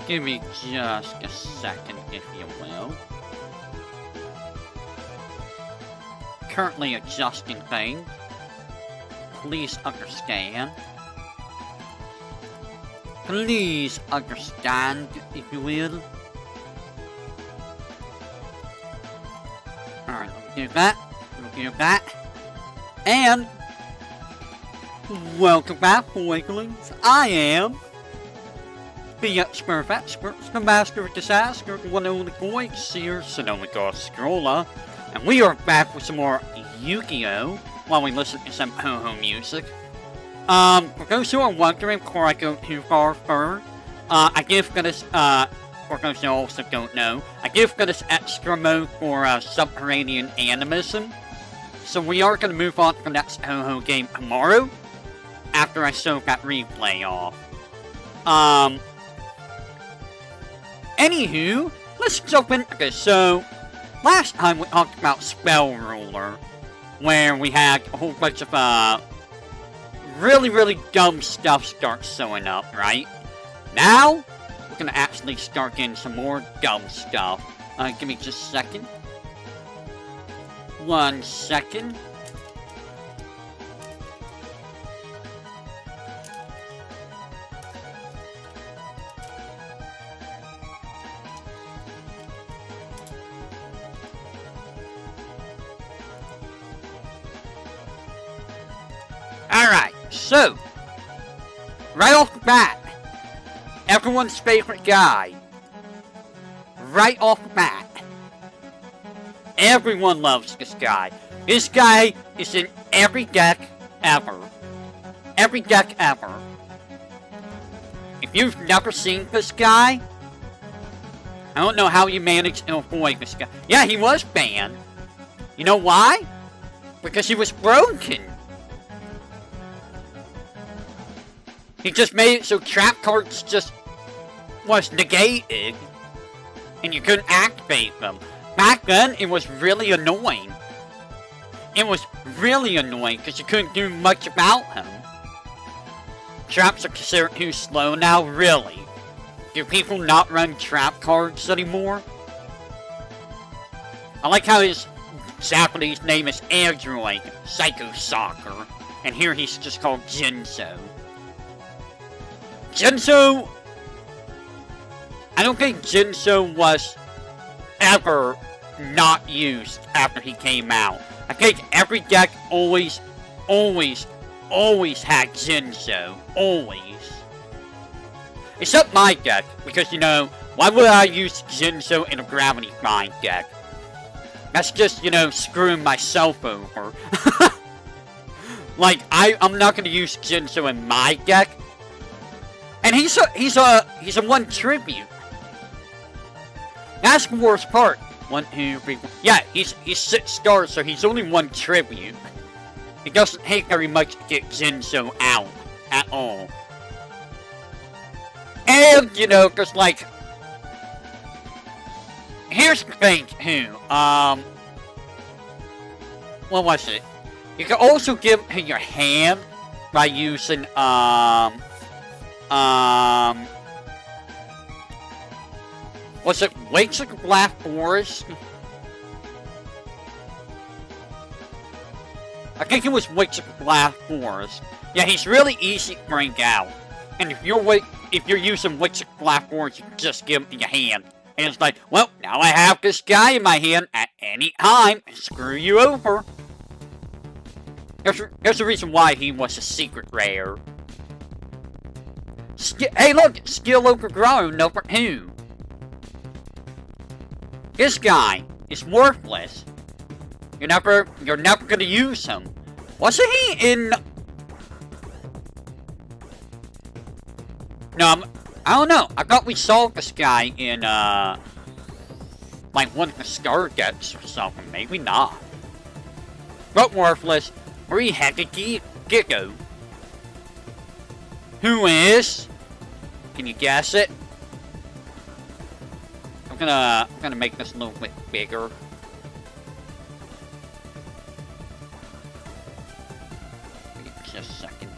Give me just a second, if you will. Currently adjusting things. Please understand. Please understand, if you will. Alright, let me do that. Let me do that. And welcome back, Wiggles. I am the Expert of Experts, the Master of Disaster, the one and only voice seer, Sonoma Scrolla. And we are back with some more Yugioh while we listen to some ho-ho music. For those who are wondering, before I go too far further, I give this, for those who also don't know, I give this extra mode for subterranean animism. So we are going to move on to the next ho-ho game tomorrow, after I show that replay off. Anywho, let's jump into this. So, last time we talked about Spell Ruler, where we had a whole bunch of, really dumb stuff start showing up, right? Now, we're gonna actually start getting some more dumb stuff. Give me just a second. 1 second. Alright, so, right off the bat, everyone's favorite guy, right off the bat, everyone loves this guy. This guy is in every deck ever. Every deck ever. If you've never seen this guy, I don't know how you managed to avoid this guy. Yeah, he was banned. You know why? Because he was broken. He just made it so trap cards just was negated, and you couldn't activate them. Back then, it was really annoying. It was really annoying, because you couldn't do much about him. Traps are considered too slow now, really? Do people not run trap cards anymore? I like how his Japanese name is Android Psycho Soccer, and here he's just called Jinso. Jinso, I don't think Jinso was ever not used after he came out. I think every deck always had Jinso. Always. Except my deck, because, you know, why would I use Jinso in a Gravity Bind deck? That's just, you know, screwing myself over. Like, I'm not gonna use Jinso in my deck. And he's a 1 tribute. That's the worst part. 1, 2, 3, 4. Yeah, he's 6 stars, so he's only 1 tribute. It doesn't take very much to get Jinso out at all. And, you know, just like, here's the thing too. What was it? You can also give him to your hand by using was it Wakes of the Black Forest? I think it was Wakes of the Black Forest. Yeah, he's really easy to bring out. And if you're using Wakes of the Black Forest, you can just give him in your hand. And it's like, well, now I have this guy in my hand at any time. Screw you over. There's a reason why he was a secret rare. Hey, look! Skill overgrown, number 2. This guy is worthless. You're never gonna use him. Wasn't he in... No, I don't know. I thought we saw this guy in, like, one of the star decks or something. Maybe not. But worthless. 3-headed Yugioh. Who is... Can you guess it? I'm gonna make this a little bit bigger. Just a second.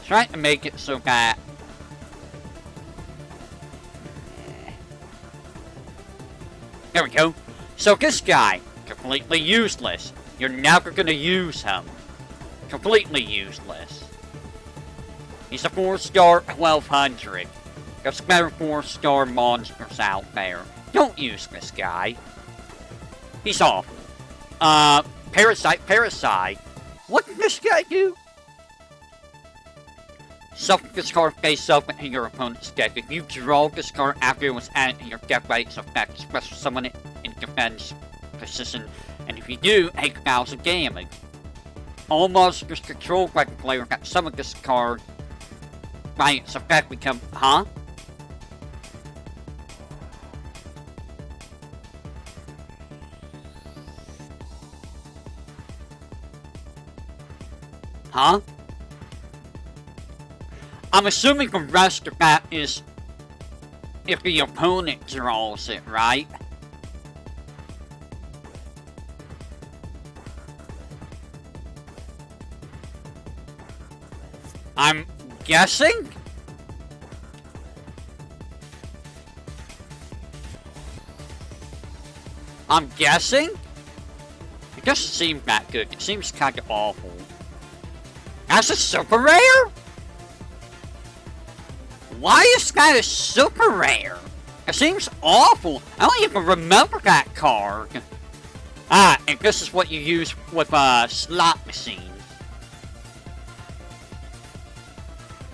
trying to make it so that... There we go. So this guy, completely useless. You're never gonna use him. Completely useless. He's a 4-star 1200. There's better 4-star monsters out there. Don't use this guy. He's awful. Parasite. What did this guy do? Shuffle this card face up in your opponent's deck. If you draw this card after it was added to your deck by its effect, special summon it in defense position, and if you do, take 1,000 damage. All monsters controlled by the player that summon this card by its effect become... Huh? Huh? I'm assuming the rest of that is if the opponent draws it, right? I'm guessing? I'm guessing? It doesn't seem that good. It seems kind of awful. That's a super rare? Why is that a super rare? It seems awful. I don't even remember that card. Ah, and this is what you use with slot machines.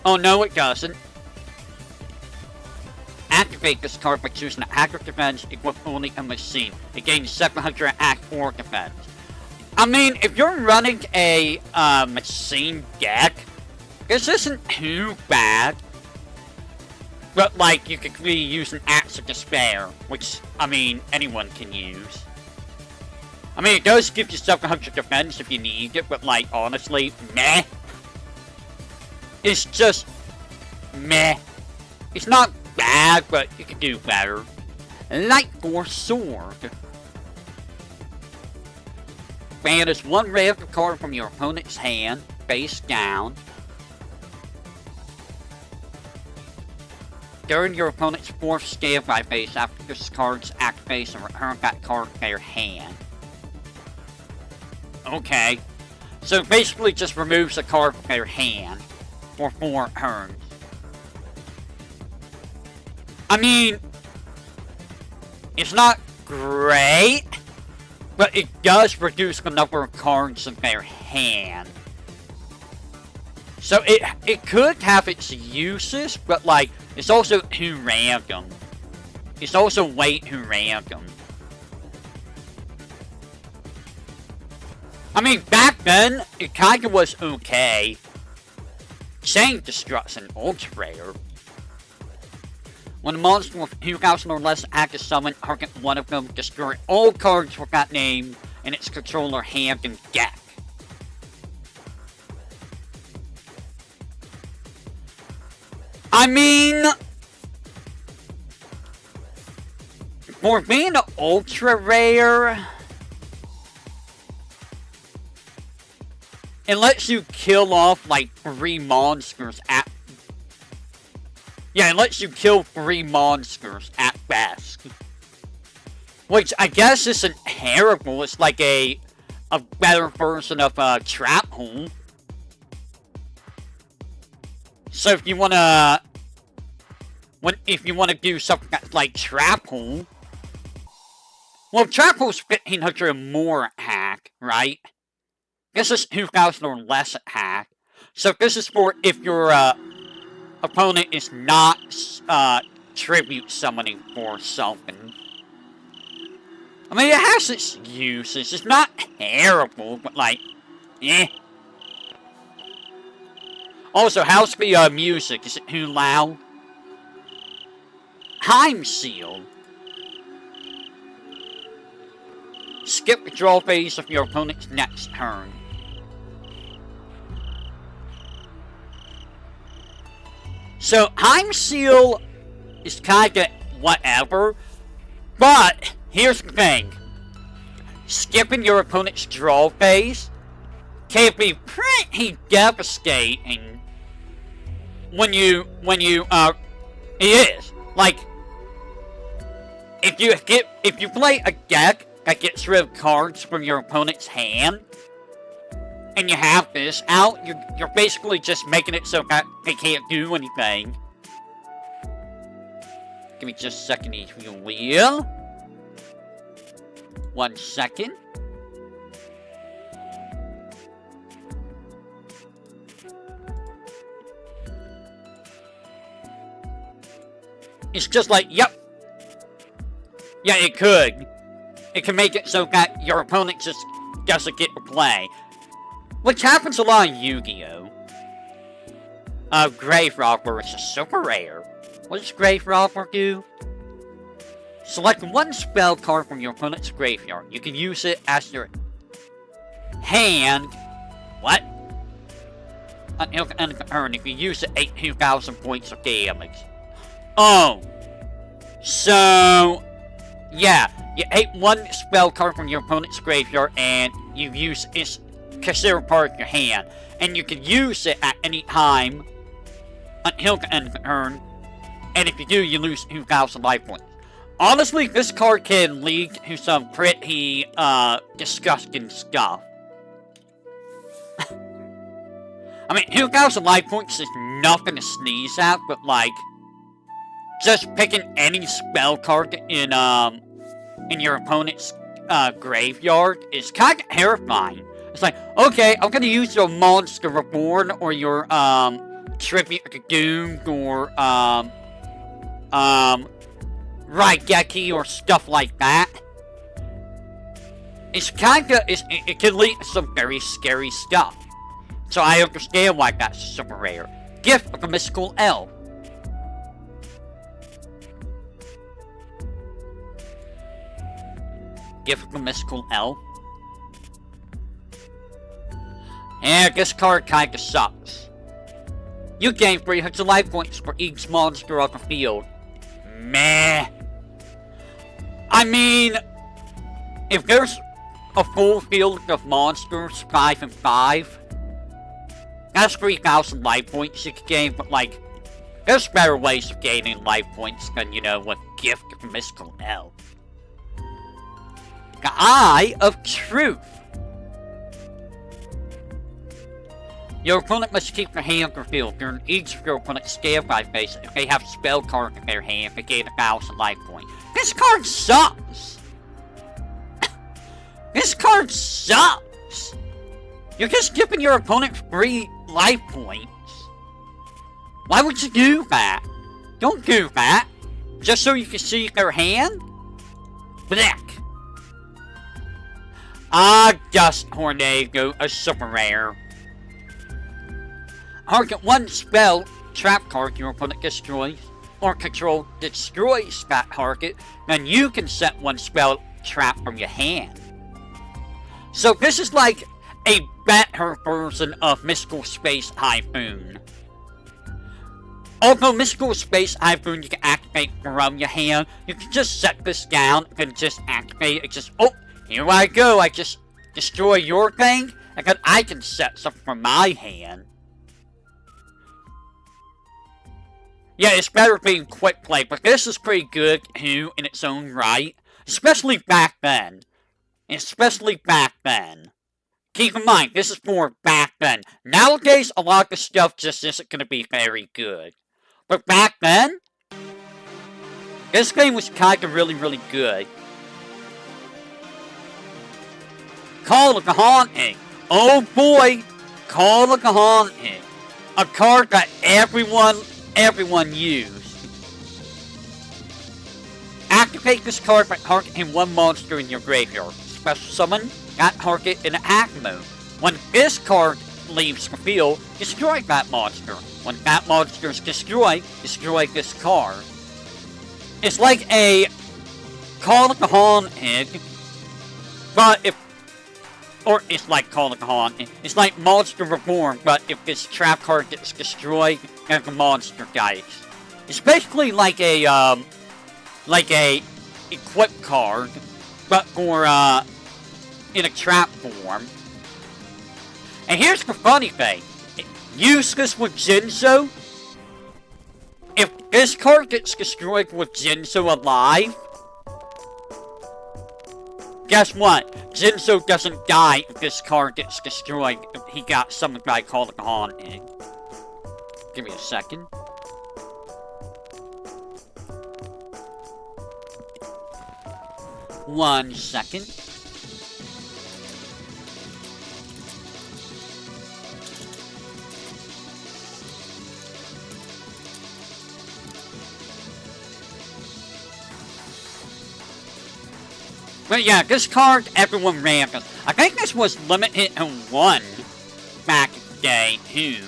Oh, no, it doesn't. Activate this card by choosing an active defense equal with only a machine. It gains 700 attack or defense. I mean, if you're running a machine deck, this isn't too bad. But, like, you could really use an Axe of Despair, which, I mean, anyone can use. I mean, it does give you 700 defense if you need it, but, like, honestly, meh. It's just meh. It's not bad, but you could do better. Light Force Sword. Banish one random card from your opponent's hand, face down. During your opponent's 4th standby phase, after this card's activation, return that card to their hand. Okay. So it basically just removes a card from their hand for 4 turns. I mean, it's not great, but it does reduce the number of cards in their hand. So it could have its uses, but like, it's also too random. It's also way too random. I mean, back then, it kinda was okay. Chain Destruction, ultra rare. When a monster with 2,000 or less active summon, target one of them, destroy all cards with that name in its controller hand and deck. I mean, for being an ultra rare, it lets you kill off like 3 monsters at... Yeah, it lets you kill 3 monsters at best. Which I guess isn't terrible. It's like a better version of a trap hole. So if you wanna... if you wanna do something that's like trap hole... Well, trap hole's 1,500 more attack, right? This is 2,000 or less attack. So this is for if your opponent is not tribute summoning for something. I mean, it has its uses. It's not terrible, but like, eh. Also, how's the music? Is it too loud? Time Seal. Skip the draw phase of your opponent's next turn. So, Time Seal is kinda whatever, but here's the thing. Skipping your opponent's draw phase can be pretty devastating when you, it is. Like, if you play a deck that gets rid of cards from your opponent's hand, and you have this out, you're basically just making it so that they can't do anything. Give me just a second, if you will. 1 second. It's just like, yep. Yeah, it could. It can make it so that your opponent just doesn't get to play. Which happens a lot in Yu-Gi-Oh! Grave Robber is a super rare. What does Grave Robber do? Select one spell card from your opponent's graveyard. You can use it as your hand. What? Until the end of the turn, if you use it, 2,000 points of damage. Oh. So, yeah. You ate one spell card from your opponent's graveyard, and you use it, consider part of your hand. And you can use it at any time until the end of the turn. And if you do, you lose 2,000 life points. Honestly, this card can lead to some pretty, disgusting stuff. I mean, 2,000 life points is nothing to sneeze at, but, like, just picking any spell card in your opponent's, graveyard is kind of terrifying. It's like, okay, I'm gonna use your Monster Reborn, or your, Tribute to Doom, or, Raigeki, or stuff like that. It's kinda, it can lead to some very scary stuff. So I understand why that's super rare. Gift of the Mystical Elf. Gift of the Mystical Elf. Yeah, this card kinda sucks. You gain 300 life points for each monster on the field. Meh. I mean, if there's a full field of monsters, 5 and 5, that's 3,000 life points you can gain, but like, there's better ways of gaining life points than, you know, with Gift of the Mystical Elf. The Eye of Truth. Your opponent must keep their hand or field during each of your opponent's standby phase. If they have a spell card in their hand, they gain 1,000 life points. This card sucks! This card sucks! You're just giving your opponent free life points. Why would you do that? Don't do that. Just so you can see their hand? Black. Dust Tornado, a super rare. Target one spell trap card your opponent destroys, or control destroys that target, then you can set one spell trap from your hand. So this is like a better version of Mystical Space Typhoon. Although Mystical Space Typhoon you can activate from your hand, you can just set this down and just activate it. Just, oh, here I go, I just destroy your thing, and then I can set something from my hand. Yeah, it's better being quick play, but this is pretty good too in its own right. Especially back then. Especially back then. Keep in mind, this is for back then. Nowadays, a lot of the stuff just isn't going to be very good. But back then, this game was kind of really, really good. Call of the Haunting. Oh boy, Call of the Haunting. A card that everyone used. Activate this card by targeting one monster in your graveyard. Special summon that target in attack mode. When this card leaves the field, destroy that monster. When that monster is destroyed, destroy this card. It's like a Call of the Haunted, but if... Or it's like Call of the Haunted. It's like Monster Reborn, but if this trap card gets destroyed, then the monster dies. It's basically like a equip card, but for, in a trap form. And here's the funny thing. Use this with Jinzo, this card gets destroyed with Jinzo alive. Guess what? Jinzo doesn't die if this card gets destroyed if he got summoned by calling on it. Give me a second. One second. But yeah, this card, everyone ran. I think this was limited to 1 back in the day, too.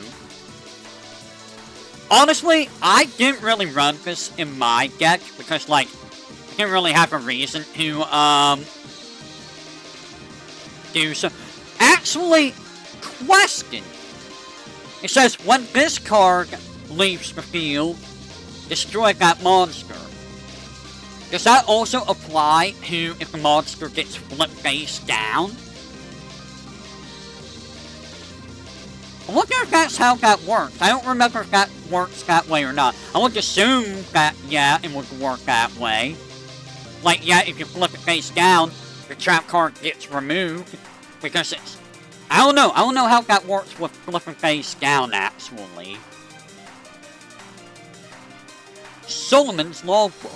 Honestly, I didn't really run this in my deck because, like, I didn't really have a reason to, do so. Actually, question. It says, when this card leaves the field, destroy that monster. Does that also apply to if the monster gets flipped face down? I wonder if that's how that works. I don't remember if that works that way or not. I would assume that, yeah, it would work that way. Like, yeah, if you flip it face down, the trap card gets removed. Because it's... I don't know how that works with flipping face down, actually. Solomon's Logbook.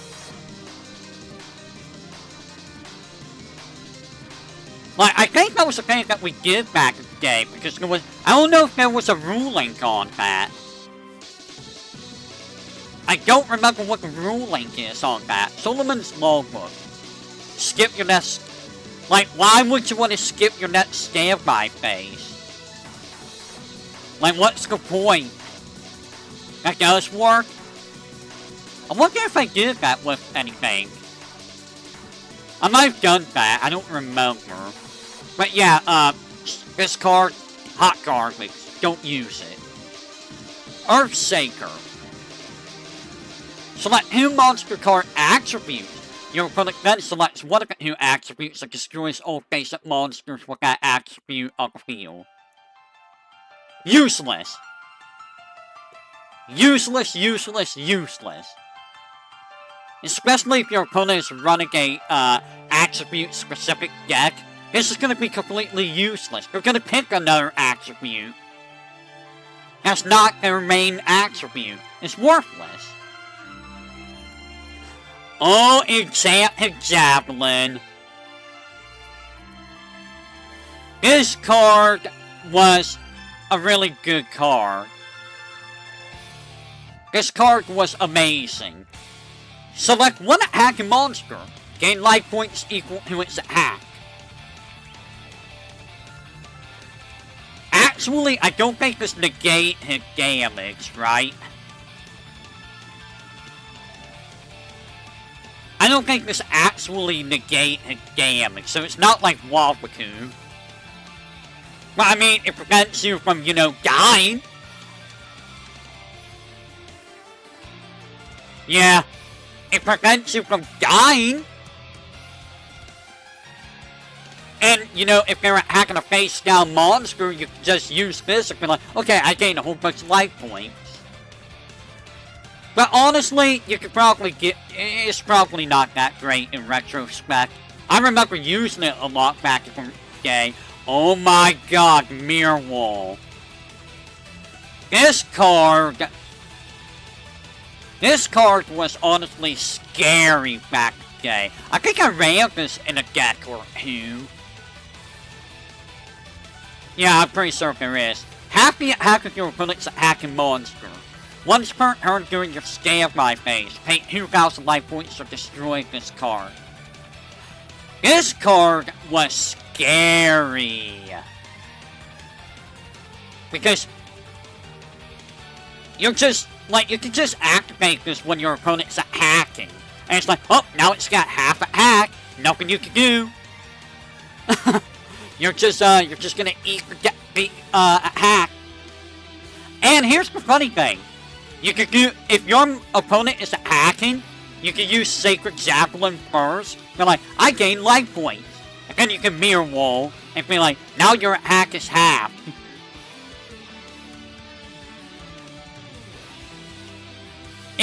Like, I think that was the thing that we did back in the day, because there was... I don't know if there was a ruling on that. I don't remember what the ruling is on that. Solomon's Logbook. Skip your next... Like, why would you want to skip your next standby phase? Like, what's the point? That does work? I wonder if I did that with anything. I might have done that, I don't remember. But yeah, this card, hot garbage, don't use it. Earthshaker. Select 2 monster card attributes. Your opponent then selects one of the 2 attributes that destroys all basic monsters with that attribute on the field. Useless. Useless, useless, useless. Especially if your opponent is running a, attribute-specific deck, this is going to be completely useless. They're going to pick another attribute. That's not their main attribute. It's worthless. Oh, Enchanted Javelin. This card was a really good card. This card was amazing. Select one attacking monster. Gain life points equal to its attack. Actually, I don't think this negated damage, right? I don't think this actually negated damage, so it's not like Wabaku. But I mean, it prevents you from, you know, dying. Yeah. It prevents you from dying. And, you know, if you're attacking a face-down monster, you can just use this and be like, okay, I gained a whole bunch of life points. But honestly, you could probably get... It's probably not that great in retrospect. I remember using it a lot back in the day. Oh my god, Mirror Wall. This card was honestly scary back in the day. I think I ran this in a deck or 2. Yeah, I'm pretty sure there is. Happy attack with your opponent's attacking monster. Once per turn during your standby phase, pay 2,000 life points to destroy this card. This card was scary. Because you're just, like, you can just activate this when your opponent's attacking. And it's like, oh, now it's got half attack. Nothing you can do. you're just gonna eat the attack. And here's the funny thing. You could do, if your opponent is attacking, you can use Sacred Javelin first. Be like, I gain life points. And then you can Mirror Wall and be like, now your attack is half.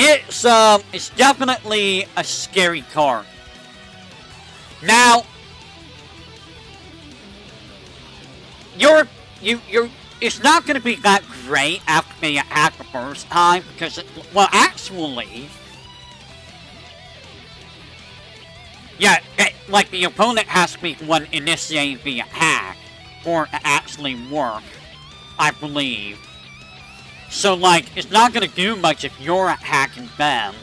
It's definitely a scary card. Now, it's not going to be that great after being attacked the first time, because, well, actually, yeah, like, the opponent has to be the one initiating the attack for it to actually work, I believe. So, like, it's not going to do much if you're attacking them.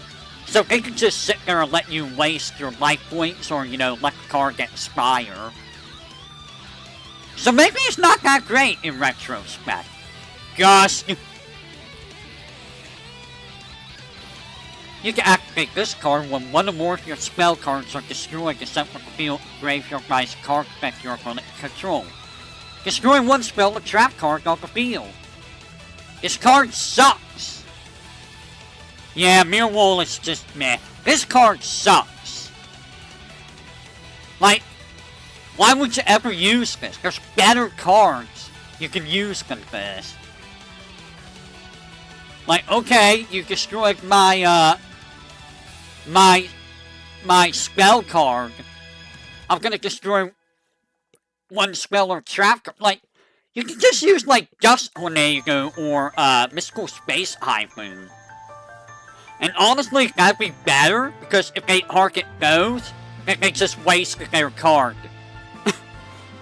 So they can just sit there and let you waste your life points, or, you know, let the card get expire. So maybe it's not that great in retrospect. Gosh. You can activate this card when one or more of your spell cards are destroyed except for the field, graveyard, by a card effect your opponent control. Destroy one spell or trap card off the field. This card sucks. Yeah, Mirror Wall is just meh. This card sucks. Like, why would you ever use this? There's better cards you can use than this. Like, okay, you destroyed my, my spell card. I'm gonna destroy one spell or trap card. Like, you can just use, like, Dust Tornado or, Mystical Space Typhoon. And honestly, that'd be better, because if they target those, then they just waste their card.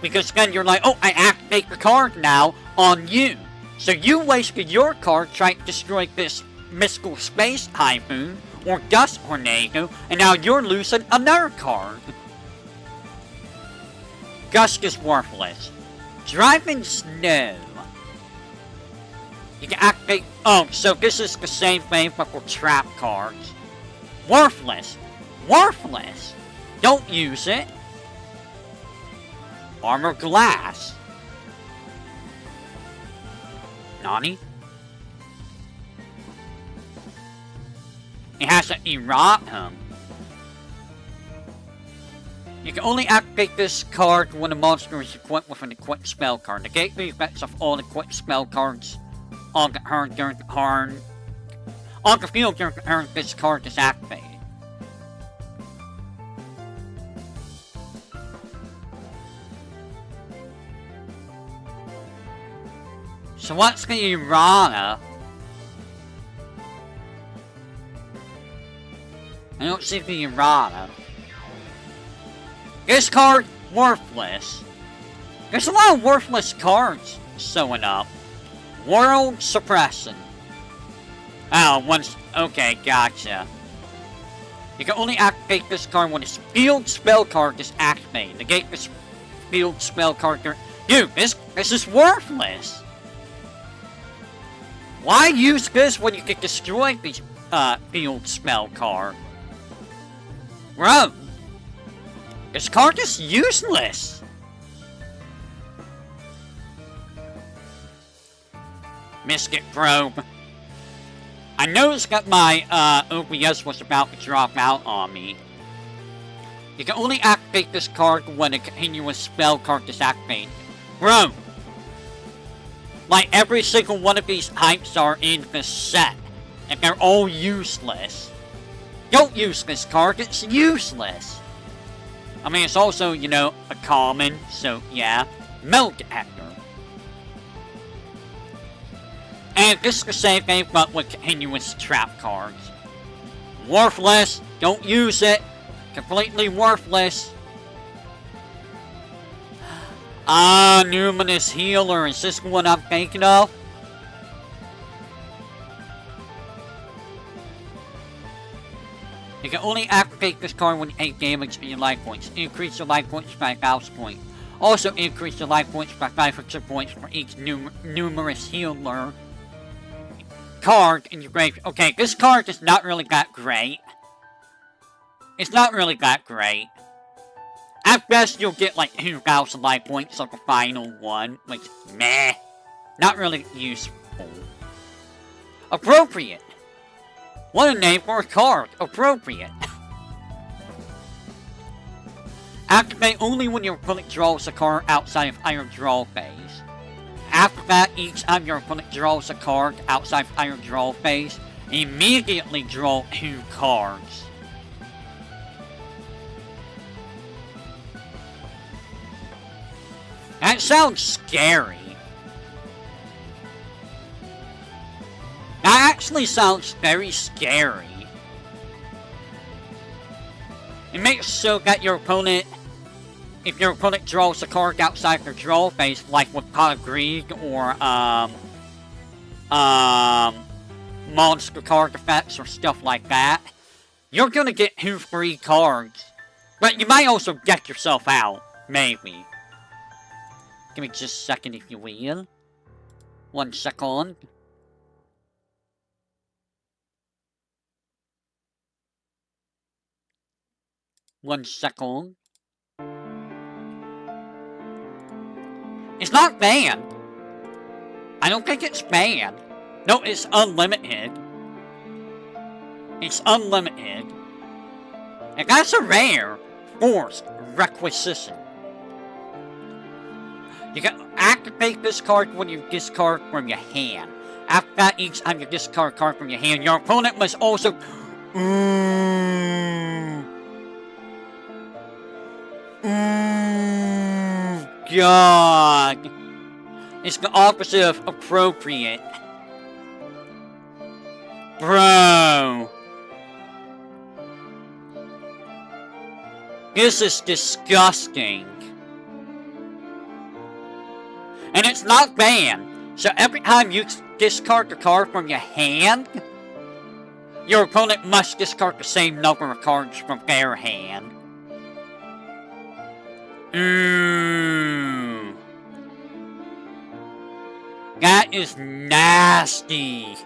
Because then you're like, oh, I activate the card now on you. So you wasted your card trying to destroy this Mystical Space Typhoon or Dust Tornado, and now you're losing another card. Gust is worthless. Driving Snow. You can activate... Oh, so this is the same thing but for trap cards. Worthless. Worthless. Don't use it. Armor Glass. Nani? It has an erratum. You can only activate this card when a monster is equipped with an equipped spell card. Negate the effects of all equipped spell cards on the turn during the turn. On the field during the turn this card is activated. So what's the errata? I don't see the errata. This card, worthless. There's a lot of worthless cards showing up. World Suppression. Oh, once... Okay, gotcha. You can only activate this card when its field spell card is activated. Negate this field spell card... Dude, this is worthless. Why use this when you can destroy the field spell card? Bro. This card is useless. Mystic Probe. I noticed that my OBS was about to drop out on me. You can only activate this card when a continuous spell card is activated. Bro. Like, every single one of these types are in this set. And they're all useless. Don't use this card, it's useless. I mean, it's also, you know, a common, so yeah. Metal Detector. And this is the same thing, but with continuous trap cards. Worthless. Don't use it. Completely worthless. Ah, Numinous Healer. Is this the one I'm thinking of? You can only activate this card when you take damage in your life points. Increase your life points by 1,000 points. Also increase your life points by 500 points for each Numerous Healer card in your grave. Okay, this card is not really that great. It's not really that great. At best, you'll get like 2,000 life points on the final one, which, meh. Not really useful. Appropriate. What a name for a card. Appropriate. Activate only when your opponent draws a card outside of either draw phase. After that, each time your opponent draws a card outside of either draw phase, immediately draw 2 cards. That sounds scary. That actually sounds very scary. It makes so that your opponent, if your opponent draws a card outside their draw phase, like with Pot of Greed or monster card effects or stuff like that, you're gonna get 2 free cards. But you might also deck yourself out, maybe. Give me just a second if you will. 1 second. One second. It's not banned. I don't think it's banned. No, it's unlimited. It's unlimited. And that's a rare forced requisition. You can activate this card when you discard from your hand. After that, each time you discard a card from your hand, your opponent must also... God. It's the opposite of appropriate. Bro. This is disgusting. And it's not banned. So every time you discard the card from your hand, your opponent must discard the same number of cards from their hand. That is nasty.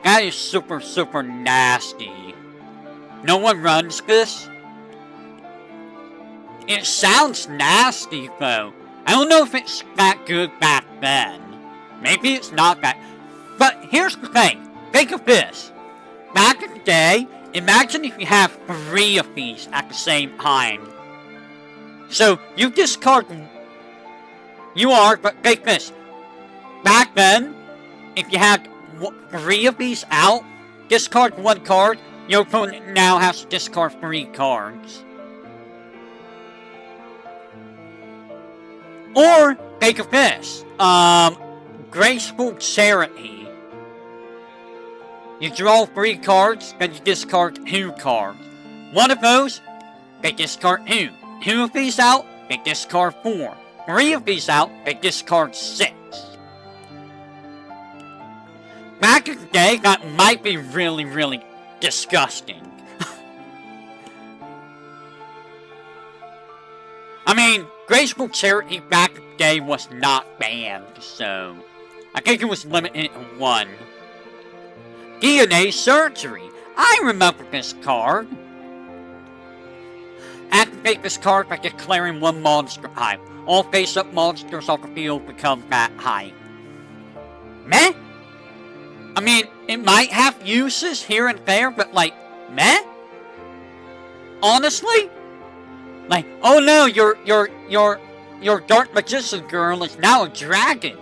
That is super, super nasty. No one runs this? It sounds nasty, though. I don't know if it's that good back then. Maybe it's not that. But here's the thing. Think of this. Back in the day, imagine if you have 3 of these at the same time. So, you discard... You are, but take this. Back then, if you had 3 of these out, discard 1 card, your opponent now has to discard 3 cards. Or, think of this. Graceful Charity. You draw 3 cards, then you discard 2 cards. One of those, they discard 2. 2 of these out, they discard 4. 3 of these out, they discard 6. Back in the day, that might be really, really disgusting. I mean, Graceful Charity back in the day was not banned, so... I think it was limited to 1. DNA Surgery. I remember this card. Activate this card by declaring 1 monster type. All face-up monsters on the field become that type. Meh? I mean, it might have uses here and there, but like, meh? Honestly? Like, oh no, your Dark Magician Girl is now a dragon.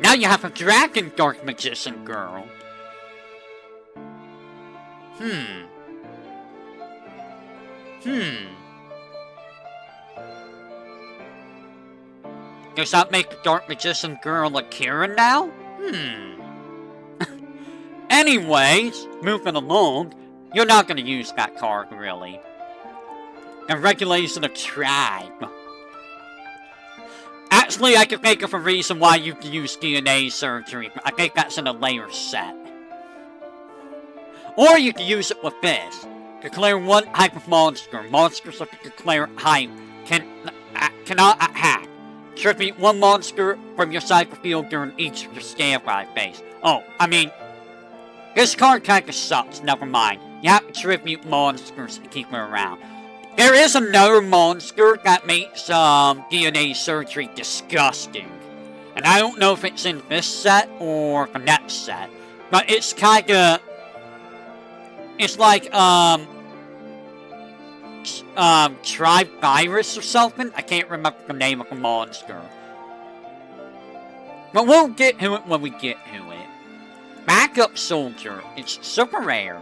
Now you have a dragon Dark Magician Girl. Does that make the Dark Magician Girl a Kira now? Anyways, moving along, you're not gonna use that card, really. The Regulation of Tribe. Actually, I can think of a reason why you can use DNA Surgery, but I think that's in a layer set. Or you can use it with this. Declare 1 type of monster. Monsters of the declared type cannot attack. Tribute 1 monster from your cycle field during each of your standby phase. Oh, I mean, this card kinda sucks, never mind. You have to tribute monsters to keep them around. There is another monster that makes DNA Surgery disgusting. And I don't know if it's in this set or the next set. But it's kinda... It's like, Tribe Virus or something? I can't remember the name of the monster. But we'll get to it when we get to it. Back Backup Soldier. It's super rare.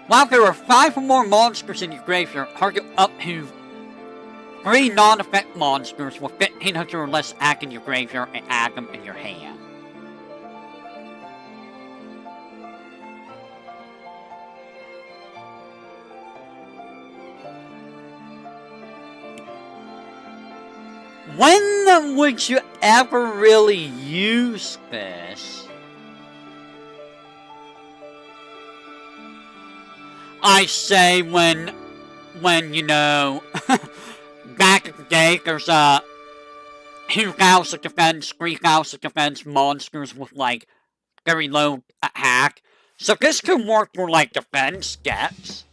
While there are 5 or more monsters in your graveyard, target up to 3 non-effect monsters with 1500 or less act in your graveyard and add them in your hand. When would you ever really use this? I say when you know, back in the day, there's 2,000 defense, 3,000 defense monsters with like very low attack. So this could work for like defense decks.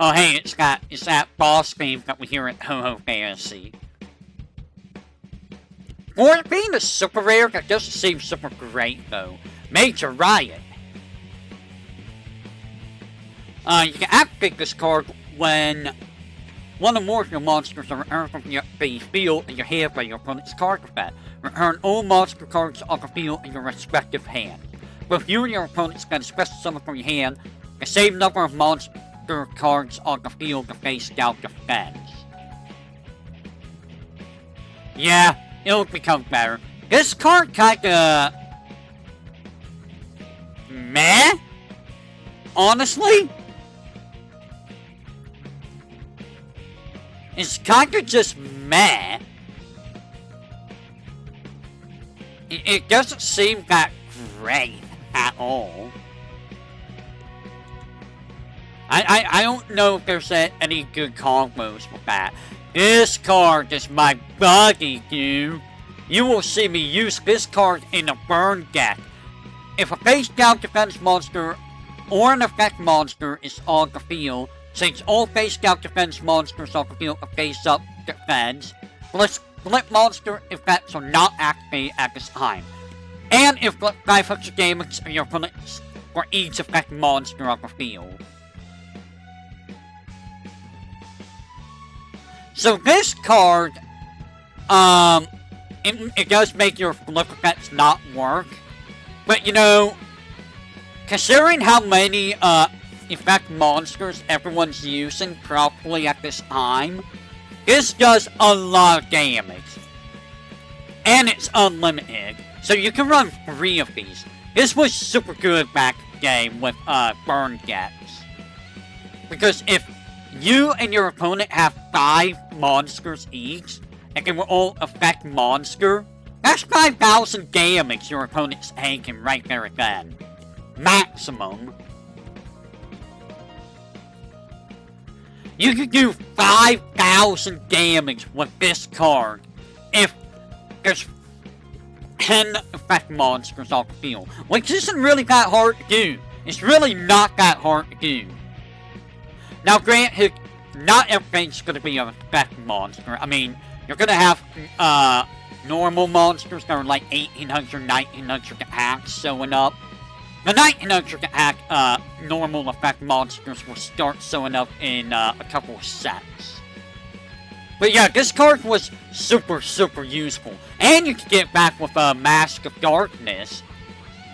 Oh hey, it's that boss theme that we hear at Ho-Ho Fantasy. For it being a super rare, that doesn't seem super great though. Major Riot. You can activate this card when one or more of your monsters are returned from the field in your hand by your opponent's card effect. Return all monster cards on the field in your respective hand. Both you and your opponents can special summon from your hand the same number of monster cards on the field to face Scout defense. Yeah, it'll become better. This card kinda meh? Honestly? It's kinda just meh. It doesn't seem that great at all. I don't know if there's any good combos with that. This card is my buggy, dude. You will see me use this card in a burn deck. If a face down defense monster or an effect monster is on the field, since all face down defense monsters on the field are face up defense, flip monster effects are not activated at this time. And if 500 damage on your opponents for each effect monster on the field. So this card, it does make your flip effects not work. But you know, considering how many effect monsters everyone's using properly at this time, this does a lot of damage. And it's unlimited. So you can run 3 of these. This was super good back in the day with burn decks. Because if you and your opponent have 5 monsters each, and they will all affect monster, that's 5,000 damage your opponent's taking right there and then. Maximum. You can do 5,000 damage with this card if there's 10 effect monsters on the field, which isn't really that hard to do. It's really not that hard to do. Now granted, not everything's going to be an effect monster. I mean, you're going to have normal monsters that are like 1800, 1900 attacks showing up. The 1900 attack normal effect monsters will start showing up in a couple of sets. But yeah, this card was super useful. And you can get back with a Mask of Darkness,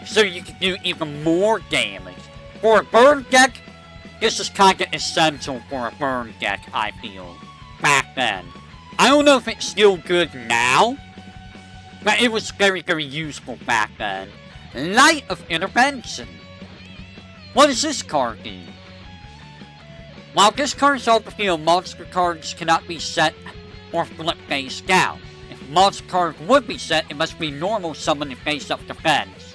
so you can do even more damage. For a burn deck, this is kinda essential for a burn deck, I feel, back then. I don't know if it's still good now, but it was very useful back then. Light of Intervention. What does this card do? While this card is on the field, monster cards cannot be set or flip face down. If a monster card would be set, it must be normal summon and face up defense.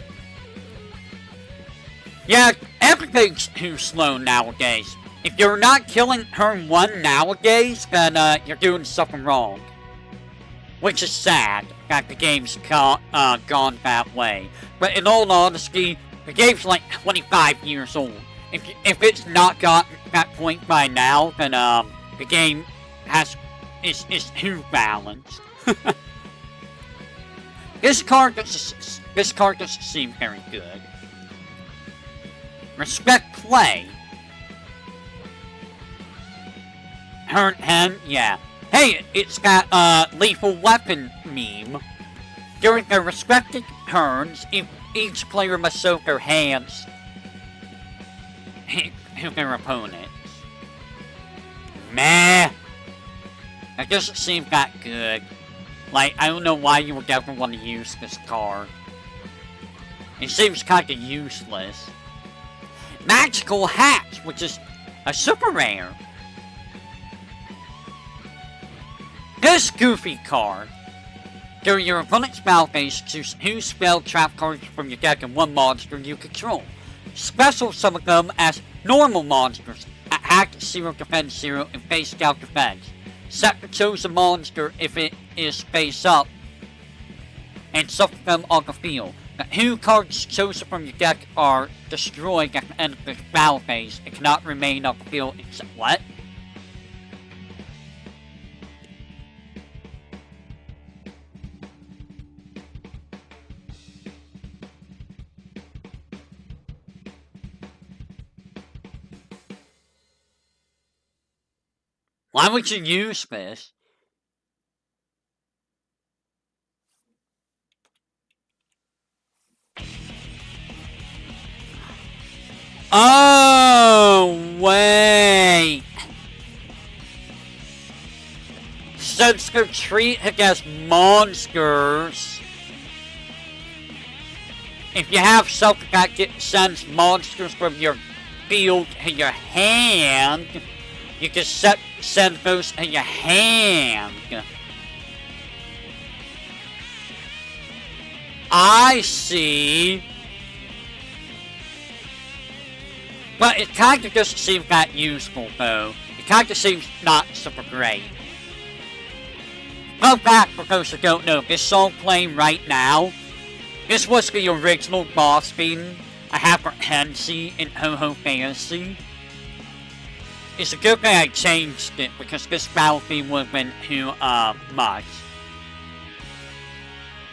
Yeah, everything's too slow nowadays. If you're not killing turn 1 nowadays, then you're doing something wrong. Which is sad that the game's gone that way. But in all honesty, the game's like 25 years old. If it's not gotten to that point by now, then the game is too balanced. This card doesn't seem very good. Respect play. Turn 10, yeah. Hey, it's got lethal weapon meme. During their respective turns, each player must soak their hands to their opponents. Meh. That doesn't seem that good. Like, I don't know why you would ever want to use this card. It seems kinda useless. Magical Hats, which is a super rare. This goofy card. During your opponent's battle phase, choose 2 spell trap cards from your deck and 1 monster you control. Special summon them as normal monsters. Attack 0, defend 0, and face down defense. Set the chosen monster if it is face up, and summon them on the field. The 2 cards chosen from your deck are destroyed at the end of the battle phase and cannot remain on the field except what? Why would you use this? Oh, wait. Since the treat against monsters, if you have something that sends monsters from your field to your hand, you can send those in your hand. I see. But it kinda doesn't seem that useful, though. It kinda seems not super great. Go back for those who don't know, this song playing right now, this was the original boss theme I have for Hensi in Ho-Ho Fantasy. It's a good thing I changed it, because this battle theme would have been too, much.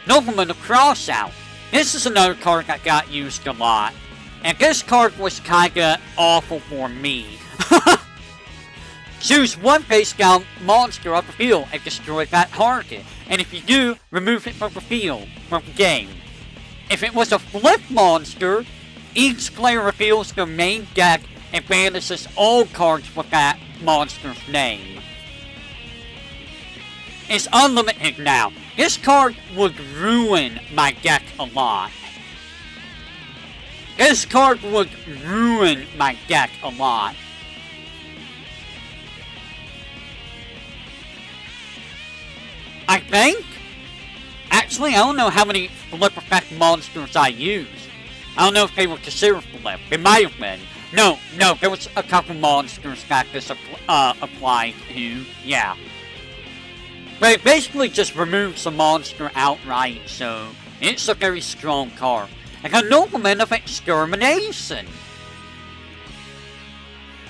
Nobleman of Crossout. This is another card that got used a lot. And this card was kinda awful for me. Choose 1 face down monster off the field and destroy that target. And if you do, remove it from the field, from the game. If it was a flip monster, each player reveals their main deck and banishes all cards with that monster's name. It's unlimited now. This card would ruin my deck a lot. This card would ruin my deck a lot. I think? Actually, I don't know how many flip effect monsters I used. I don't know if they were considered flip. It might have been. No, there was a couple monsters that this applied to. Yeah. But it basically just removes the monster outright, so it's a very strong card. Like a Nobleman of Extermination.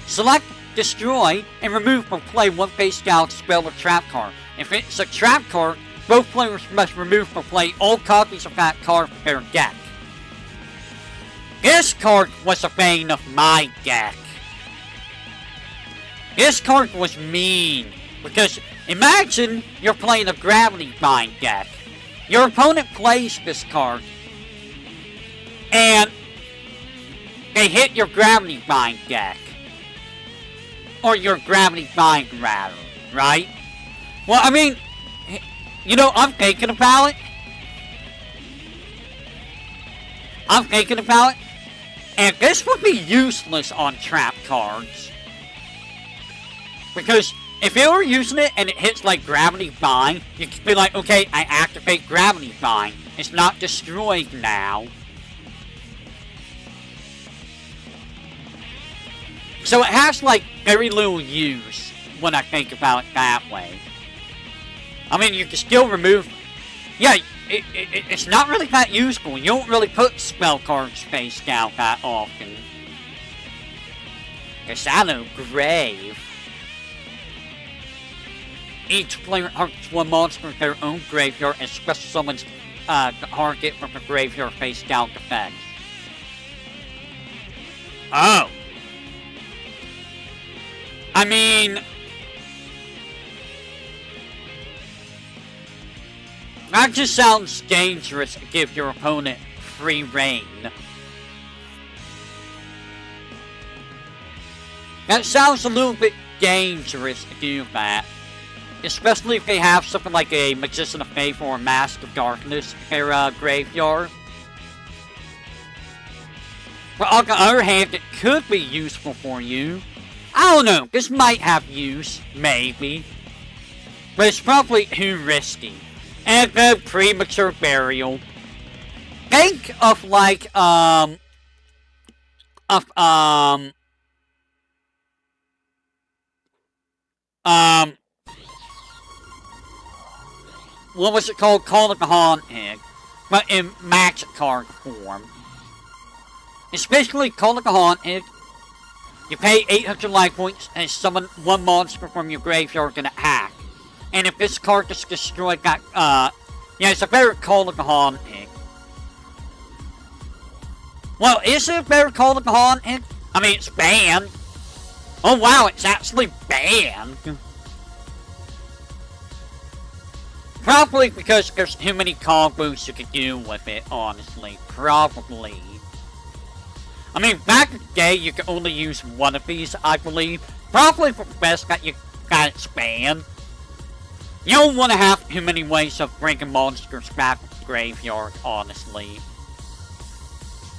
Select, destroy, and remove from play 1 face down spell or trap card. If it's a trap card, both players must remove from play all copies of that card from their deck. This card was a bane of my deck. This card was mean, because imagine you're playing a Gravity Bind deck. Your opponent plays this card, and they hit your Gravity Bind deck. Or your Gravity Bind, rather, right? Well, I mean, you know, I'm thinking about it. And this would be useless on trap cards. Because if you were using it and it hits like Gravity Bind, you could be like, okay, I activate Gravity Bind. It's not destroyed now. So it has like very little use when I think about it that way. I mean, you can still remove... Yeah, it's not really that useful. You don't really put spell cards face down that often. Shadow Grave. Each player targets 1 monster in their own graveyard and special summons the target from the graveyard face down defense. Oh. I mean... That just sounds dangerous to give your opponent free reign. That sounds a little bit dangerous to do that. Especially if they have something like a Magician of Faith or a Mask of Darkness in their graveyard. But on the other hand, it could be useful for you. I don't know, this might have use, maybe. But it's probably too risky. And the premature burial. Think of like, what was it called? Call of the Haunted, but in magic card form. It's basically Call of the Haunted. You pay 800 life points and summon one monster from your graveyard and attack. And if this card is destroyed, that, yeah, it's a better Call of the Haunted. Well, is it a better Call of the Haunted? I mean, it's banned. Oh wow, it's actually banned. Probably because there's too many combos you can do with it, honestly. Probably. I mean, back in the day, you could only use one of these, I believe. Probably for the best that you got it banned. You don't want to have too many ways of bringing monsters back to the graveyard, honestly.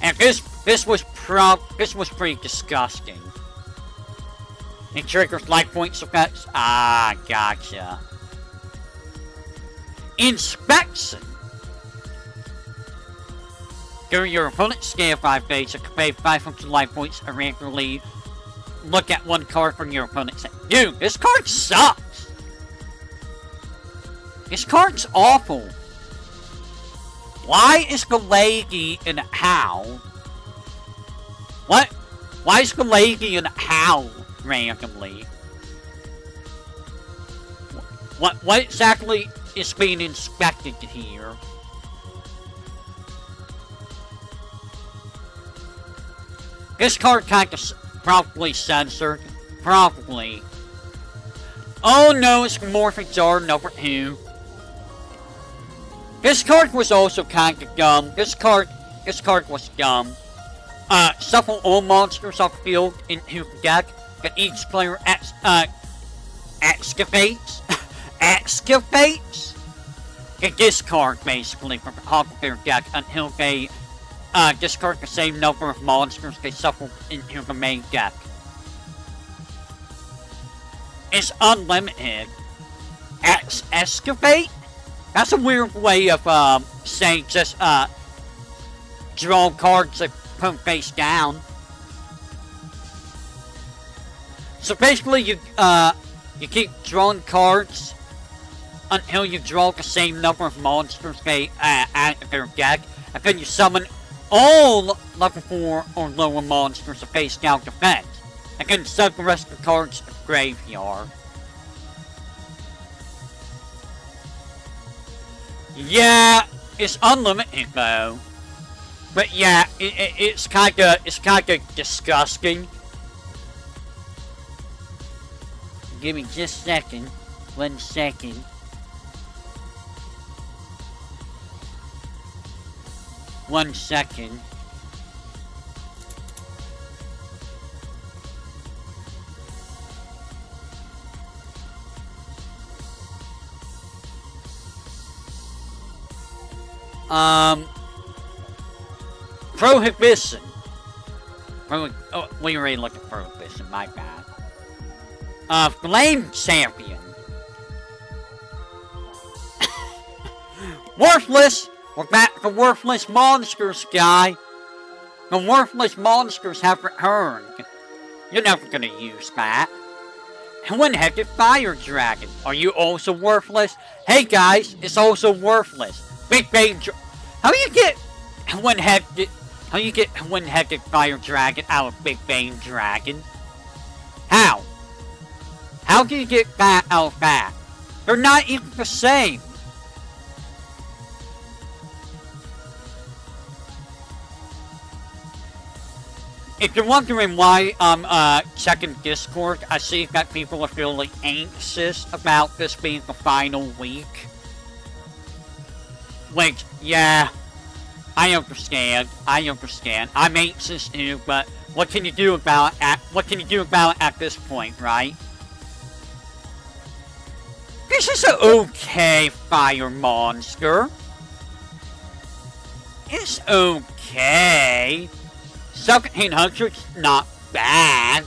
And this was pretty disgusting. It triggers life points effects. Ah, gotcha. Inspection. During your opponent's scale 5 phase, you can pay 500 life points and randomly look at one card from your opponent's hand. Dude, this card sucks! This card's awful. Why is Galegi and Howl? What? Why is Galegi and Howl randomly? What exactly is being inspected here? This card kind of probably censored. Probably. Oh no, it's Morphic Jar number 2. This card was also kind of dumb. This card was dumb. Shuffle all monsters off the field into the deck, and each player excavates. Excavates? A discard, basically, from the top of their deck until they discard the same number of monsters they shuffle into the main deck. It's unlimited. Excavate? That's a weird way of saying just draw cards that put face down. So basically, you keep drawing cards until you draw the same number of monsters they add to their deck, and then you summon all level 4 or lower monsters to face down defense, and then send the rest of the cards to the graveyard. Yeah, it's unlimited though. But yeah, it's kinda disgusting. Give me just a second. 1 second. One second. Prohibition. Oh, we already looked at Prohibition, my bad. Flame Champion. Worthless! We're back to the Worthless Monsters, guy. The Worthless Monsters have returned. You're never gonna use that. One-headed Fire Dragon. Are you also worthless? Hey guys, it's also worthless. Big Bang How do you get one-headed Fire Dragon out of Big Bang Dragon? How? How do you get that out of that? They're not even the same. If you're wondering why I'm checking Discord, I see that people are feeling anxious about this being the final week. Wait, yeah. I understand. I'm anxious too, but what can you do about it at this point, right? This is an okay fire monster. It's okay. 1700's not bad.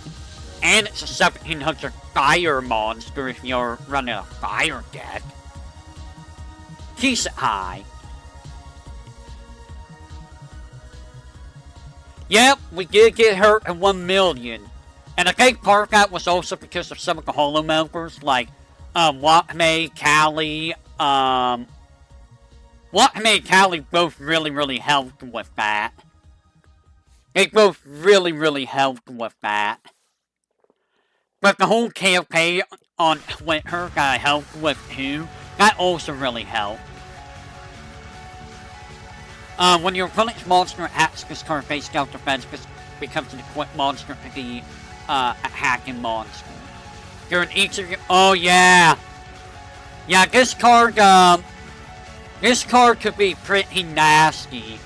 And it's a 1700 fire monster if you're running a fire deck. Keep it high. Yep, we did get hurt at 1 million. And I think part of that was also because of some of the holo members, like, Wakame, Callie, Wakame and Callie both really helped with that. They both really helped with that. But the whole campaign on Winter that I helped with too, that also really helped. When your opponent's monster attacks this card face scout defense, this becomes an equipped monster to be a hacking monster. During each of your... Oh, yeah. Yeah, this card could be pretty nasty.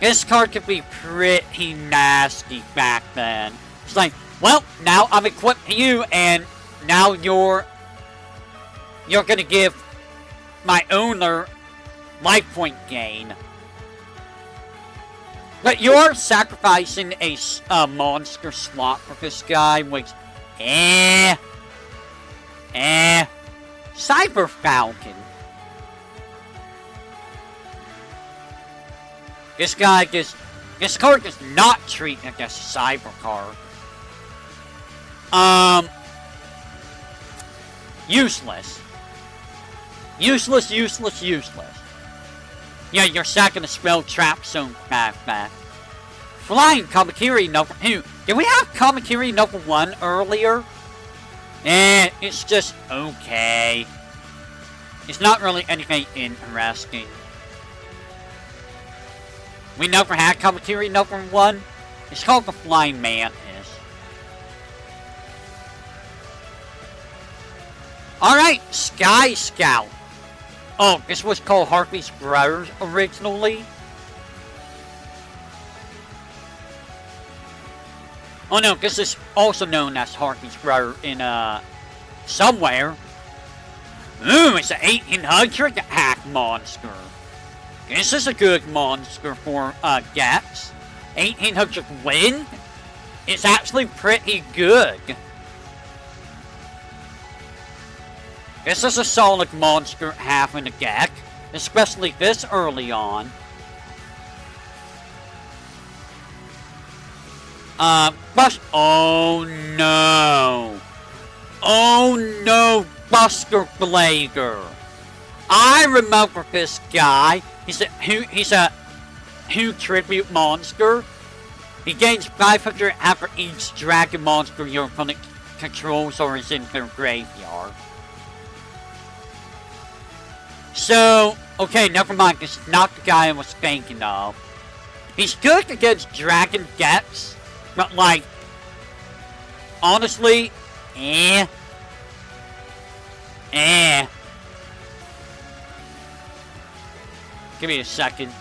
This card could be pretty nasty back then. It's like, well, now I'm equipped to you, and now you're gonna give my owner life point gain. But you're sacrificing a monster slot for this guy, which, Cyber Falcon. This card does not treat against a Cyber card. Useless. Useless. Yeah, you're sacking a spell trap zone back. Flying Kamakiri number 2. Did we have Kamakiri number 1 earlier? It's just okay. It's not really anything interesting. We never had Kamakiri number 1. It's called the Flying Mantis. Alright, Sky Scout. Oh, this was called Harpy's Brothers originally. Oh no, this is also known as Harpy's Brother in, somewhere. Ooh, it's an 1800 hack monster. This is a good monster for, Gats. 1800 wind? It's actually pretty good. This is a solid monster having a deck, especially this early on. Oh no, Buster Blager. I remember this guy. He's a Who tribute monster. He gains 500 after each dragon monster your opponent controls or is in their graveyard. So, okay, never mind. This is not the guy I was thinking of. He's good against dragon decks, but like, honestly, Give me a second.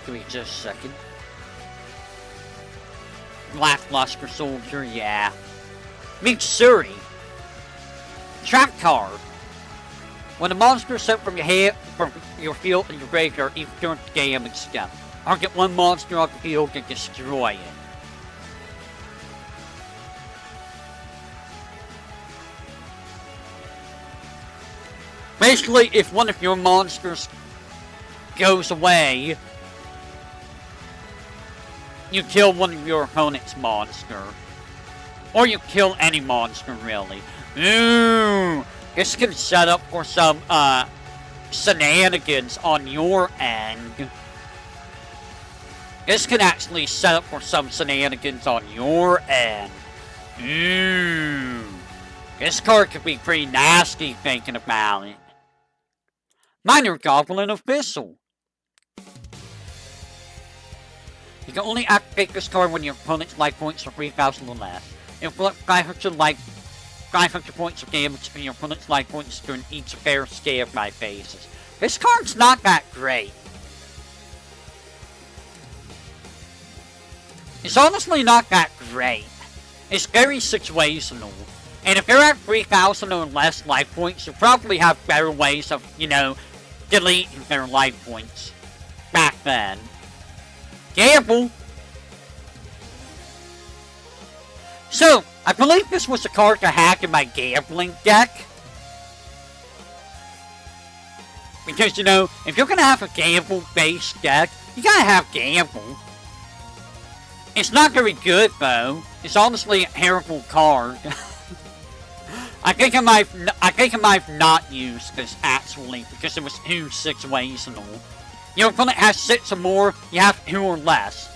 Give me just a second. Lackluster Soldier, yeah. Mitsuri. Trap card. When a monster is sent from your field and your graveyard, each turn to game and step. Target one monster off the field and destroy it. Basically, if one of your monsters goes away, you kill one of your opponent's monster. Or you kill any monster, really. Ooh, this can set up for some, shenanigans on your end. This could actually set up for some shenanigans on your end. Ooh. This card could be pretty nasty thinking about it. Minor Goblin Official. You can only activate this card when your opponent's life points are 3,000 or less. Inflict 500 points of damage from your opponent's life points during each fair scale of my phases. This card's not that great. It's honestly not that great. It's very situational. And if you're at 3,000 or less life points, you probably have better ways of, you know, deleting their life points back then. Gamble! So, I believe this was a card to hack in my gambling deck. Because, you know, if you're gonna have a gamble-based deck, you gotta have gamble. It's not very good, though. It's honestly a terrible card. I think I might not use this, actually, because it was too situational. Your opponent has 6 or more, you have 2 or less.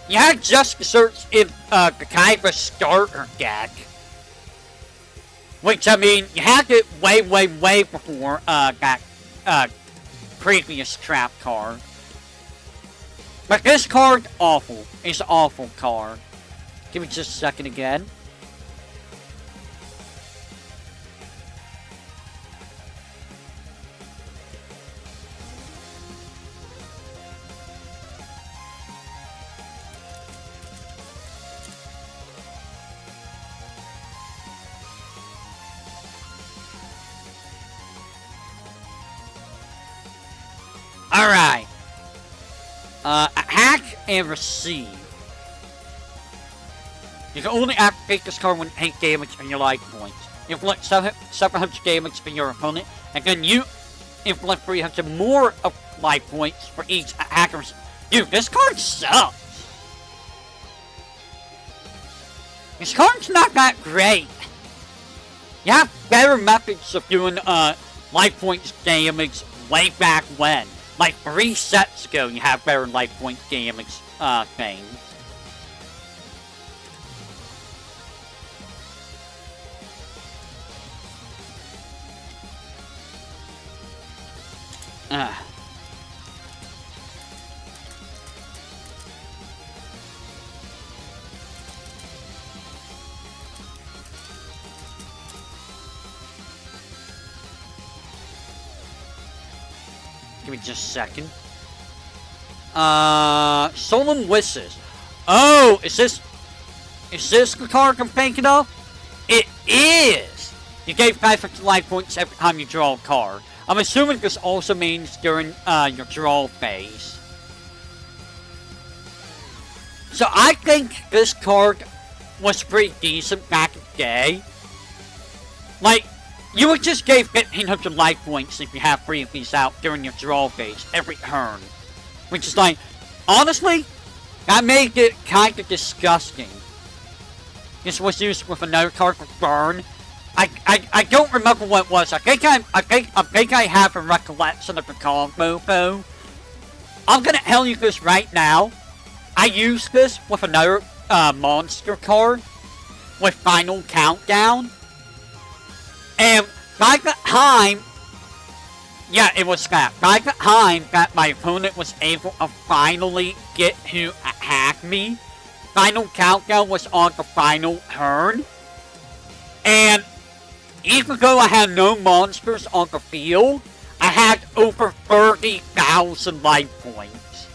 You had just search in the kind of a starter deck. Which, I mean, you had it way before that previous trap card. But this card, awful. It's an awful card. Give me just a second again. Alright. Hack and receive. You can only activate this card when you take damage on your life points. You inflict 700 damage from your opponent, and then you inflict 300 more of life points for each hacker's. Dude, this card sucks. This card's not that great. You have better methods of doing life points damage way back when. Like 3 sets ago, you have better life point damage things. Give me just a second. Solemn Wishes. Oh, is this the card I'm thinking of? It is! You gave 500 life points every time you draw a card. I'm assuming this also means during your draw phase. So I think this card was pretty decent back in the day. Like, you would just give 1,500 life points if you have 3 of these out during your draw phase every turn. Which is like, honestly, that made it kind of disgusting. This was used with another card for Burn. I don't remember what it was. I think I have a recollection of the combo though. I'm gonna tell you this right now. I used this with another monster card with Final Countdown. And by the time, yeah, it was that. By the time that my opponent was able to finally get to attack me, Final Countdown was on the final turn. And even though I had no monsters on the field, I had over 30,000 life points.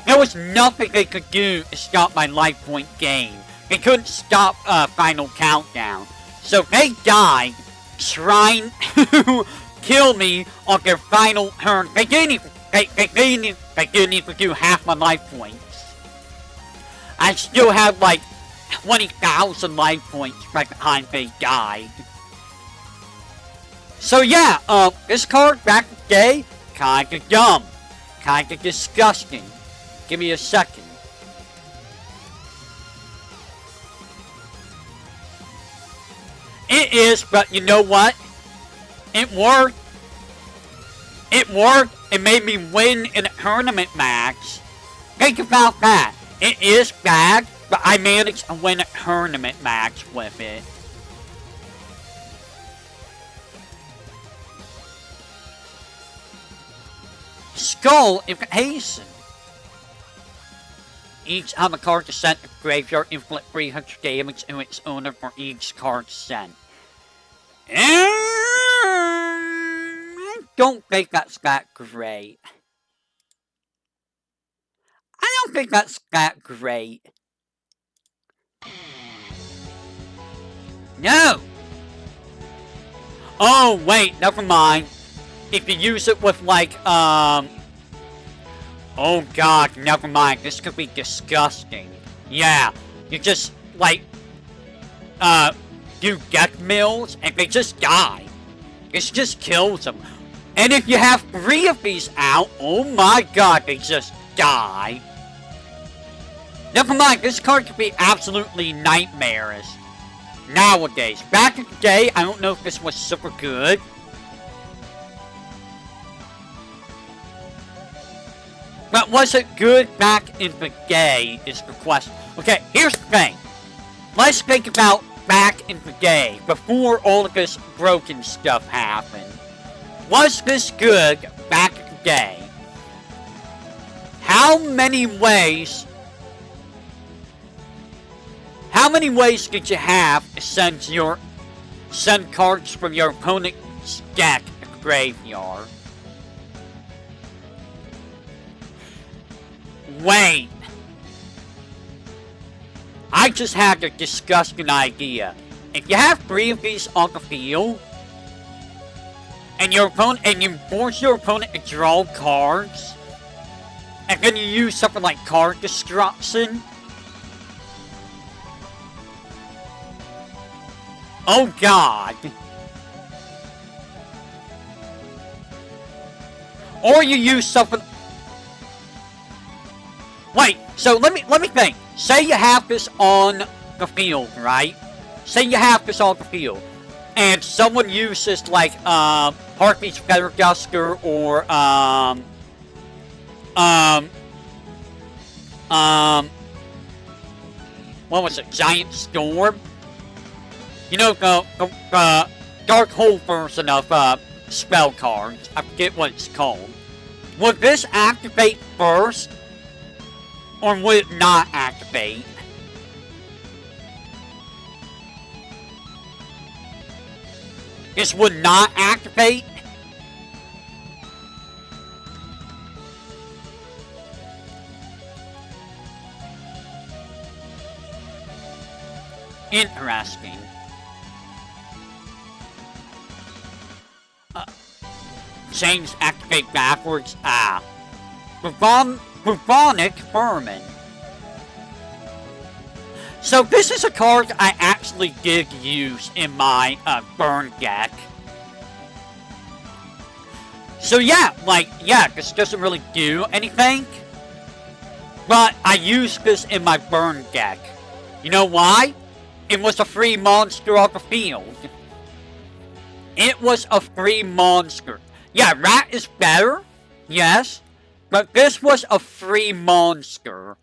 There was nothing they could do to stop my life point gain. They couldn't stop Final Countdown. So they died trying to kill me on their final turn. They didn't even do half my life points. I still had like 20,000 life points by the time they died. So yeah, this card back in the day, kinda dumb. Kinda disgusting. Give me a second. It is, but you know what? It worked. It worked. It made me win in a tournament match. Think about that. It is bad, but I managed to win a tournament match with it. Skull Invocation. Each time a card is sent to the graveyard, inflict 300 damage to its owner for each card sent. I don't think that's that great. I don't think that's that great. No! Oh, wait, never mind. If you use it with, like, oh god, never mind. This could be disgusting. Yeah, you just, like, do deck mills, and they just die. This just kills them. And if you have 3 of these out, oh my god, they just die. Never mind, this card could be absolutely nightmarish. Nowadays. Back in the day, I don't know if this was super good. But was it good back in the day is the question. Okay, here's the thing. Let's think about back in the day, before all of this broken stuff happened. Was this good back in the day? How many ways did you have to send cards from your opponent's deck to the graveyard? Wait. I just had a disgusting idea. If you have 3 of these on the field, and you force your opponent to draw cards, and then you use something like card destruction. Oh god. Or you use something. Wait, so let me think. Say you have this on the field, right? Say you have this on the field, and someone uses like Heartbeat's Feather Duster or what was it? Giant Storm. You know, the Dark Hole version of spell cards. I forget what it's called. Would this activate first? Or would it not activate? This would not activate? Interesting. Change activate backwards. Ah. Bubonic Vermin. So this is a card I actually did use in my burn deck. So yeah, this doesn't really do anything. But I used this in my burn deck. You know why? It was a free monster on the field. It was a free monster. Yeah, Rat is better. Yes. But this was a free monster.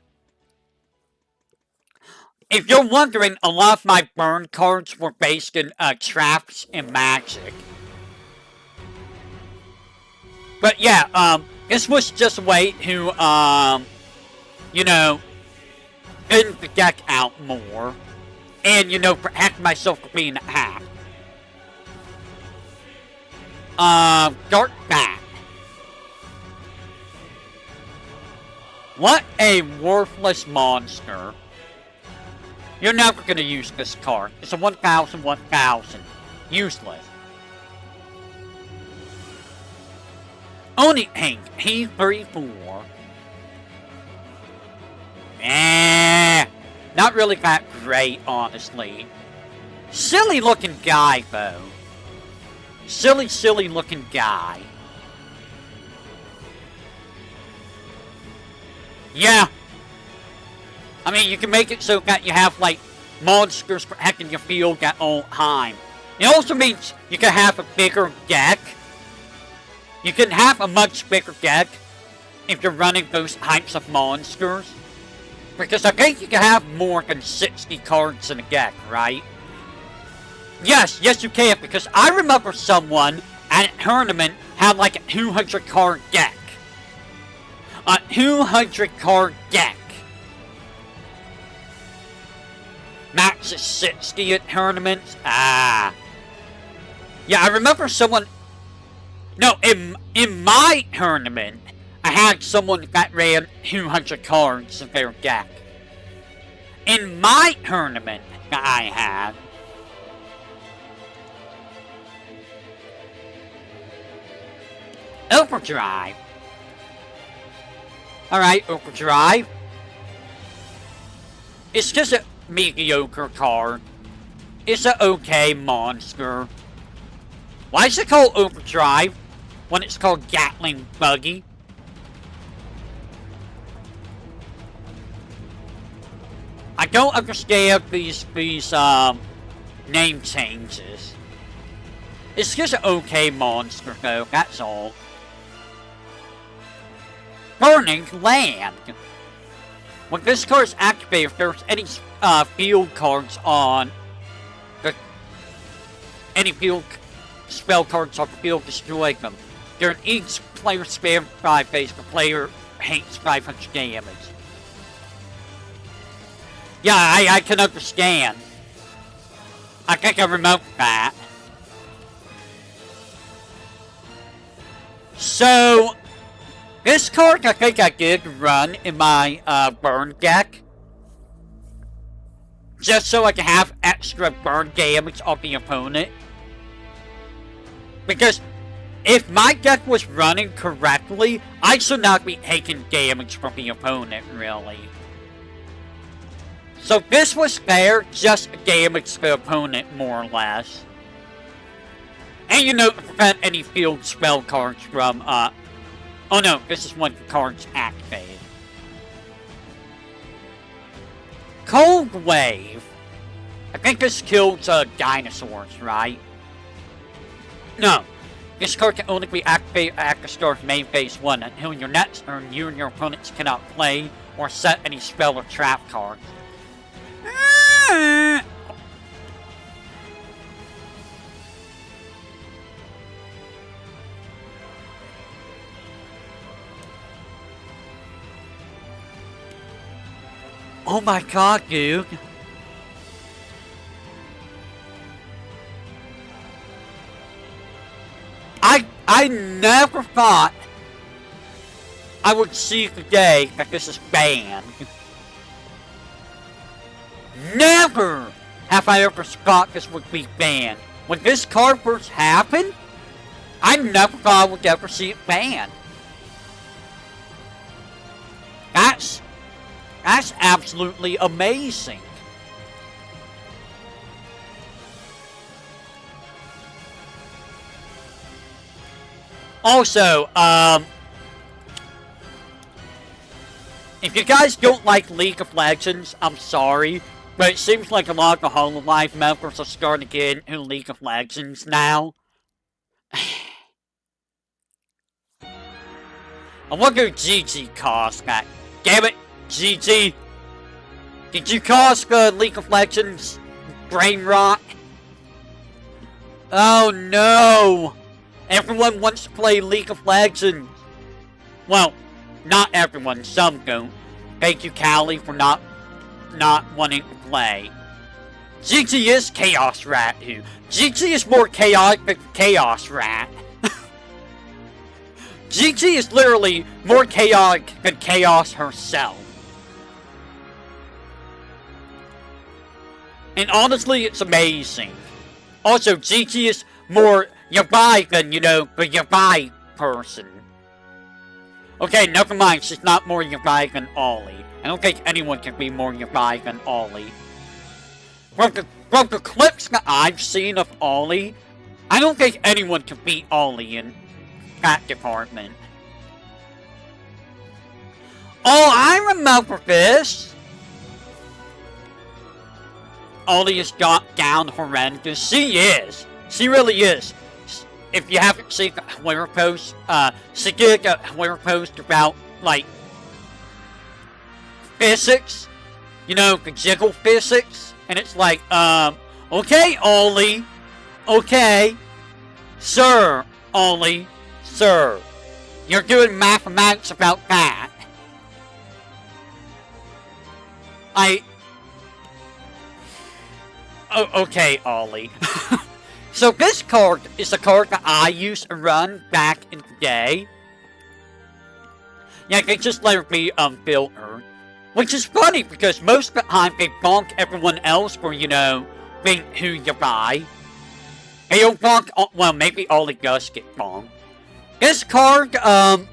If you're wondering, a lot of my burn cards were based in traps and magic. But yeah, this was just a way to, you know, thin the deck out more. And, you know, protect myself from being hacked. Dark Bat. What a worthless monster. You're never gonna use this card. It's a 1000, 1000. Useless. Oni Hank, P34. Not really that great, honestly. Silly looking guy, though. Silly looking guy. Yeah. I mean, you can make it so that you have, like, monsters protecting your field at all time. It also means you can have a bigger deck. You can have a much bigger deck. if you're running those types of monsters. Because I think you can have more than 60 cards in a deck, right? Yes, you can, because I remember someone at a tournament had like a 200 card deck. A 200 card deck. Max is 60 at tournaments? Ah. Yeah, I remember someone... No, in my tournament, I had someone that ran 200 cards in their deck. In my tournament that I had... Overdrive. Alright, Overdrive. It's just a mediocre card. It's an okay monster. Why is it called Overdrive when it's called Gatling Buggy? I don't understand these name changes. It's just an okay monster though, that's all. Burning Land. When this card is activated, if there's any field cards on any field spell cards on the field, destroy them. During each player's spam 5 phase, the player takes 500 damage. Yeah, I can understand. I think I remember that. So, this card I think I did run in my burn deck. Just so I can have extra burn damage on the opponent. Because if my deck was running correctly, I should not be taking damage from the opponent, really. So this was fair, just damage the opponent, more or less. And you know, to prevent any field spell cards from, oh no, this is when the card's activated. Cold Wave. I think this kills, dinosaurs, right? No. This card can only be activated at the start of main phase 1 until your next turn you and your opponents cannot play or set any spell or trap cards. Oh my god, dude. I never thought I would see the day that this is banned. Never have I ever thought this would be banned. When this card first happened, I never thought I would ever see it banned. That's absolutely amazing. Also, if you guys don't like League of Legends, I'm sorry, but it seems like a lot of the Hololive members are starting to get into League of Legends now. I wonder if GG caused that. Damn it, GG! Did you cause the League of Legends brain rot? Oh no! Everyone wants to play League of Legends. Well, not everyone, some don't. Thank you, Callie, for not wanting to play. GG is Chaos Rat, who? GG is more chaotic than Chaos Rat. GG is literally more chaotic than Chaos herself. And honestly, it's amazing. Also, GG is more yabai than, you know, the yabai person. Okay, never mind, she's not more yabai than Ollie. I don't think anyone can be more yabai than Ollie. From the clips that I've seen of Ollie, I don't think anyone can beat Ollie in that department. Oh, I remember this! Ollie is got down horrendous. She is. She really is. If you haven't seen the Twitter post, she did a Twitter post about like, physics. You know, the jiggle physics. And it's like, okay, Ollie. Okay. Sir, Ollie. Sir. You're doing mathematics about that. Oh, okay, Ollie. So this card is a card that I used to run back in the day. Yeah, they just let it be unfiltered. Which is funny because most of the time they bonk everyone else for, you know, being who you buy. They don't bonk, well, maybe Ollie does get bonked. This card, I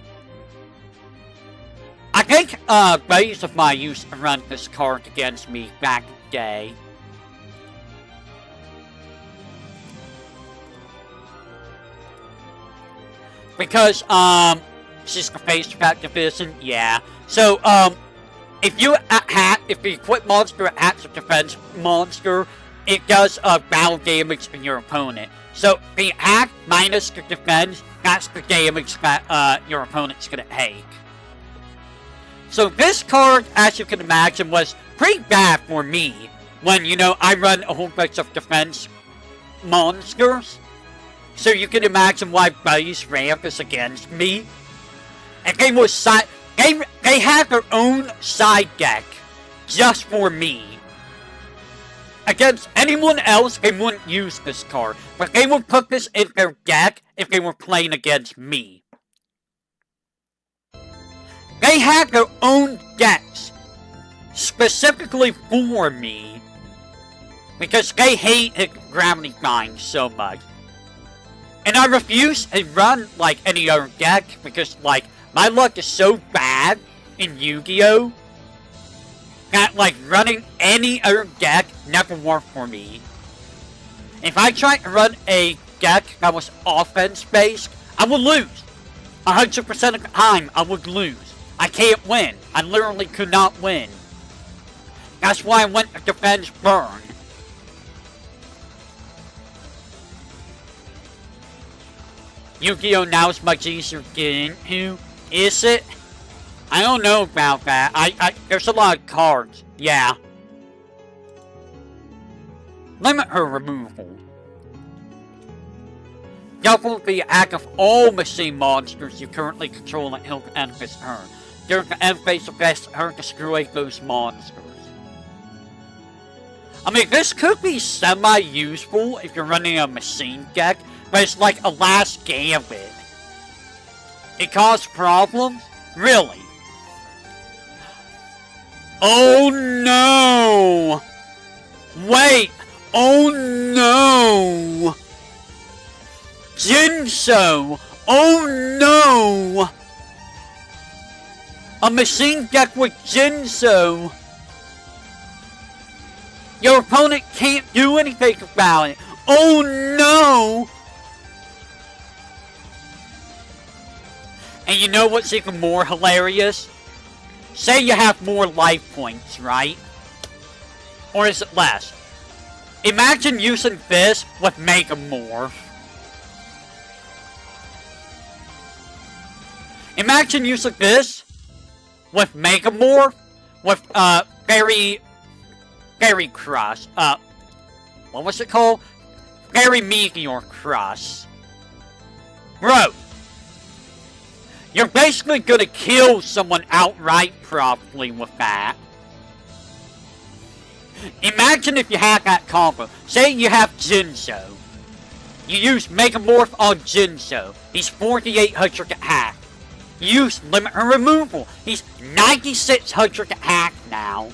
think, buddies of mine used to run this card against me back in the day. Because, she's the face back division, yeah. So, if you equip monster attacks a defense monster, it does, battle damage to your opponent. So, the attack minus the defense, that's the damage that, your opponent's gonna take. So, this card, as you can imagine, was pretty bad for me. When, you know, I run a whole bunch of defense monsters. So you can imagine why buddies ran this against me. And they had their own side deck just for me. Against anyone else, they wouldn't use this card. But they would put this in their deck if they were playing against me. They had their own decks specifically for me. Because they hated Gravity Bind so much. And I refuse to run, like, any other deck, because, like, my luck is so bad in Yu-Gi-Oh! That, like, running any other deck never worked for me. If I tried to run a deck that was offense-based, I would lose. 100% of the time, I would lose. I can't win. I literally could not win. That's why I went to defense burn. Yu-Gi-Oh! Now is much easier to get into. Is it? I don't know about that. There's a lot of cards. Yeah. Limit her removal. Double the attack of all machine monsters you currently control until the end of this turn. During the end phase of this turn, destroy those monsters. I mean, this could be semi-useful if you're running a machine deck. But it's like a last gambit. It caused problems? Really? Oh no! Wait! Oh no! Jinso! Oh no! A machine deck with Jinso! Your opponent can't do anything about it! Oh no! And you know what's even more hilarious? Say you have more life points, right? Or is it less? Imagine using this with Megamorph. Imagine using this with Megamorph with, Fairy Crush. What was it called? Fairy Meteor Crush. Bro! You're basically gonna kill someone outright probably with that. Imagine if you had that combo. Say you have Jinso. You use Megamorph on Jinso. He's 4,800 attack. You use Limit and Removal. He's 9,600 attack now.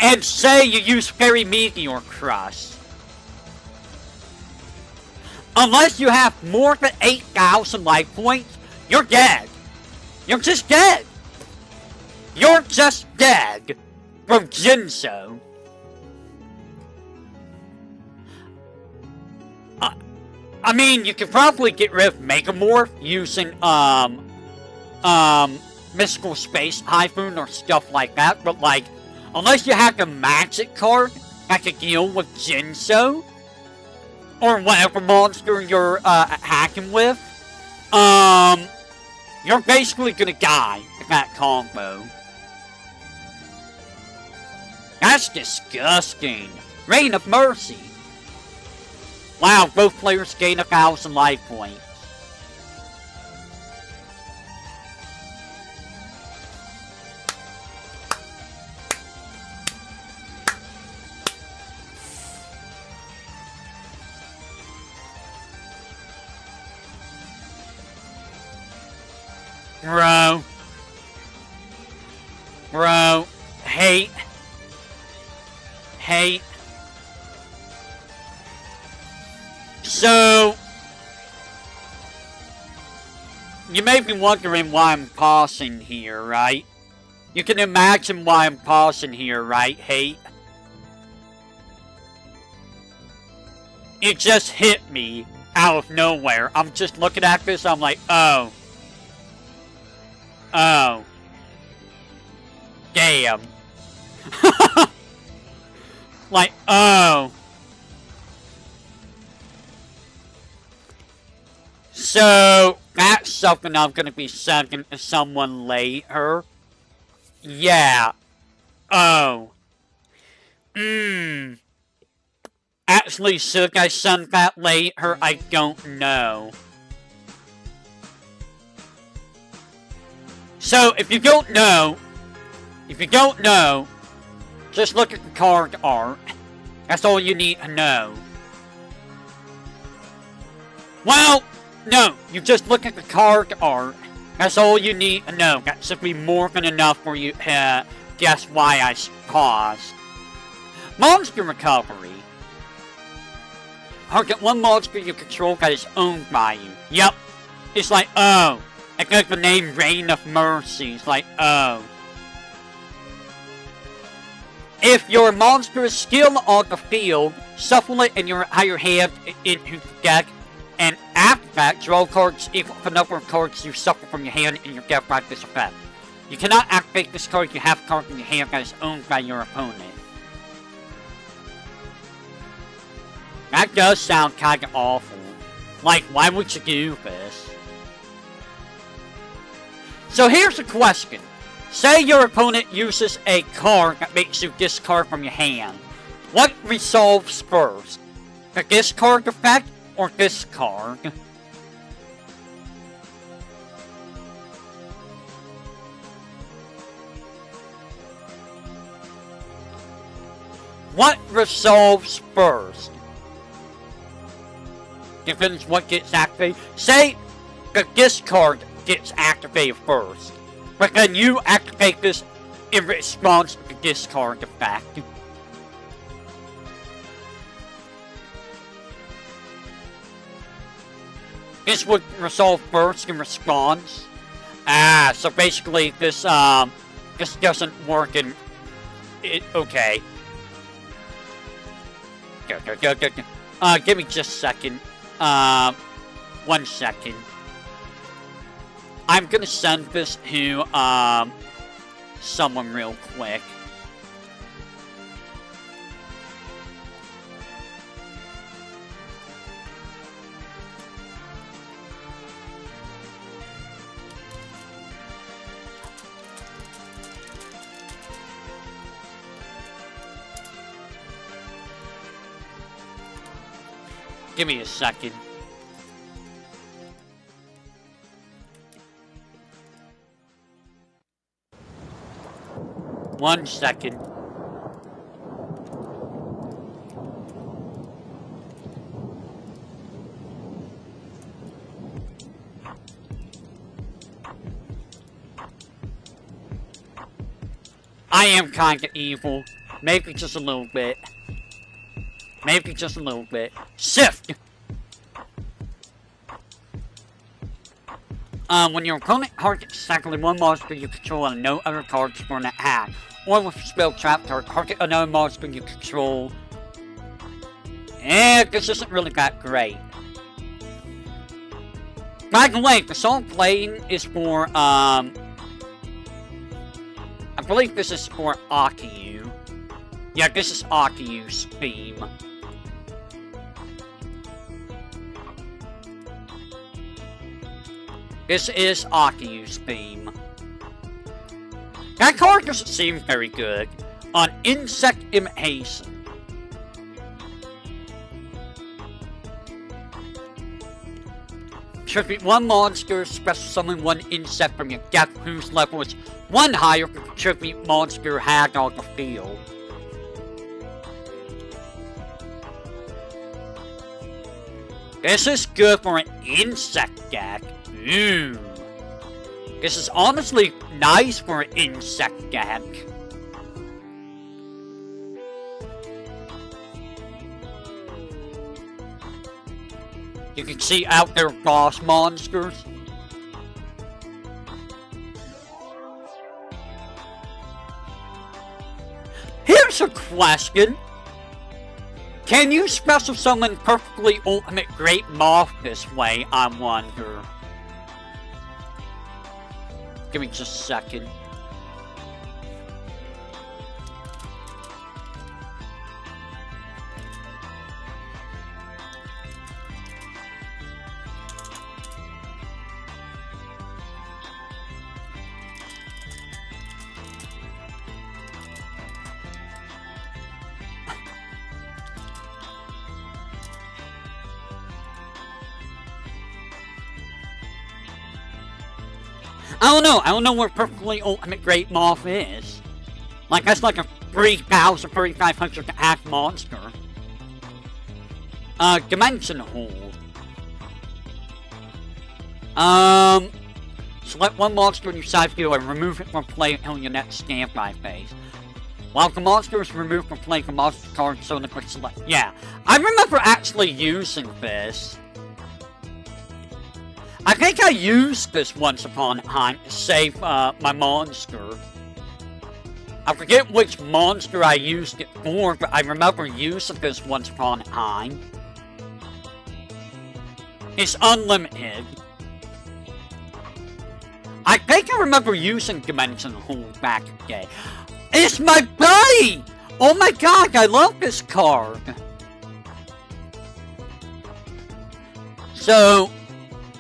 And say you use Fairy Meteor Crush. Unless you have more than 8,000 life points, you're dead. You're just dead. You're just dead from Jinso. I mean, you could probably get rid of Megamorph using, Mystical Space Typhoon or stuff like that, but, like, unless you have a magic card that could deal with Jinso, or whatever monster you're, attacking with, You're basically gonna die with that combo. That's disgusting. Rain of Mercy. Wow, both players gain 1,000 life points. Bro, hate. So, you may be wondering why I'm pausing here, right? You can imagine why I'm pausing here, right, hate? It just hit me out of nowhere. I'm just looking at this, I'm like, oh. Oh. Damn. Like, oh. So, that's something I'm gonna be sending to someone later. Yeah. Oh. Actually, should I send that later? I don't know. So, if you don't know, just look at the card art. That's all you need to know. Well, no, you just look at the card art. That's all you need to know. That should be more than enough for you to guess why I paused. Monster recovery. Target one monster you control that is owned by you. Yep. It's like, oh. Like the name Rain of Mercy. It's like, oh. If your monster is still on the field, shuffle it in your higher hand into the deck, and after that, draw cards equal to the number of cards you shuffle from your hand in your deck by this effect. You cannot activate this card if you have a card in your hand that is owned by your opponent. That does sound kinda awful. Like, why would you do this? So here's the question. Say your opponent uses a card that makes you discard from your hand. What resolves first? The discard effect or discard? What resolves first? Depends what gets activated. Say the discard gets activated first, but then you activate this in response to the discard effect. This would resolve first in response. So basically this doesn't work in it. Okay. Give me just a second. 1 second. I'm gonna send this to someone real quick. Give me a second. One second. I am kinda evil. Maybe just a little bit. Maybe just a little bit. Shift! When your opponent targets exactly one monster you control and no other cards for an attack, or with spell trap target another monster you control. This isn't really that great. By the way, the song playing is for, I believe this is for Akiyu. Yeah, this is Akiyu's theme. This is Akiyu's theme. That card doesn't seem very good on Insect Imitation. Tribute 1 monster, special summon 1 insect from your deck whose level is 1 higher to contribute monster had on the field. This is good for an insect deck. Ooh. This is honestly nice for an insect deck. You can see out there boss monsters. Here's a question. Can you special summon perfectly ultimate great moth this way, I wonder? Give me just a second. I don't know where perfectly ultimate great moth is. Like, that's like a 3,000, 3,500 attack monster. Dimension Hold. Select 1 monster in your side field and remove it from play until your next standby phase. While the monster is removed from play, the monster card so the quick select. Yeah, I remember actually using this. I think I used this once upon a time to save my monster. I forget which monster I used it for, but I remember using this once upon a time. It's unlimited. I think I remember using Dimension Hold back in the day. It's my buddy! Oh my god, I love this card. So,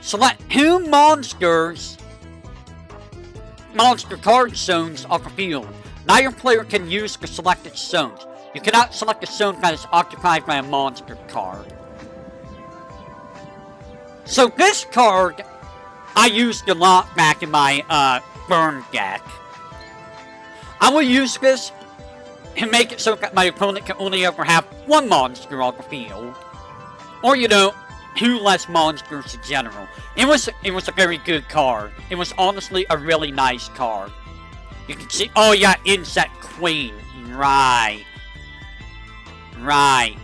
select 2 monster card zones off the field. Neither player can use the selected zones. You cannot select a zone that is occupied by a monster card. So this card, I used a lot back in my burn deck. I will use this and make it so that my opponent can only ever have 1 monster on the field. Or, you know, 2 less monsters in general. It was a very good card. It was honestly a really nice card. You can see, oh yeah, Insect Queen. Right. Right.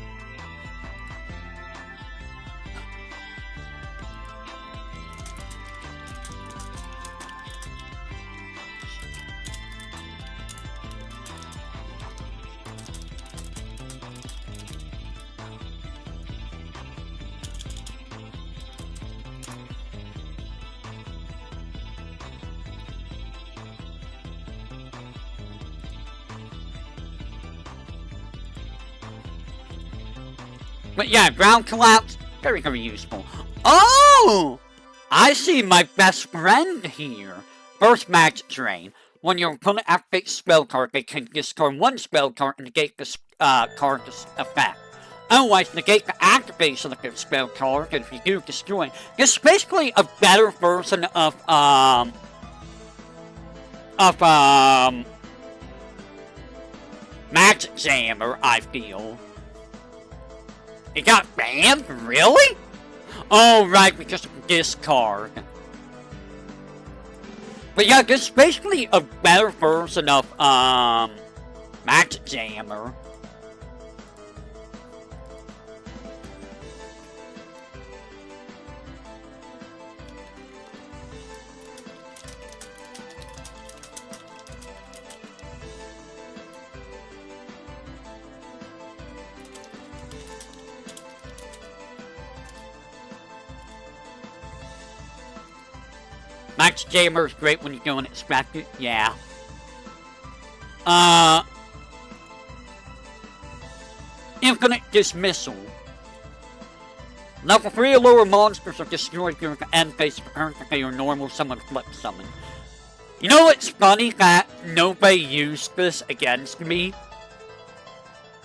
But yeah, ground collapse, very, very useful. Oh! I see my best friend here. First magic drain. When your opponent activates a spell card, they can discard 1 spell card and negate the card's effect. Otherwise, negate the activation of the spell card, and if you do, destroy it. It's basically a better version of Magic Jammer, I feel. It got banned? Really? Oh, right, because of discard. But yeah, this is basically a better version of, Magic Jammer. Magic Jammer is great when you don't expect it, yeah. Infinite Dismissal. Level 3 or lower monsters are destroyed during the end phase of a turn if they are normal summon flip summon. You know what's funny that nobody used this against me?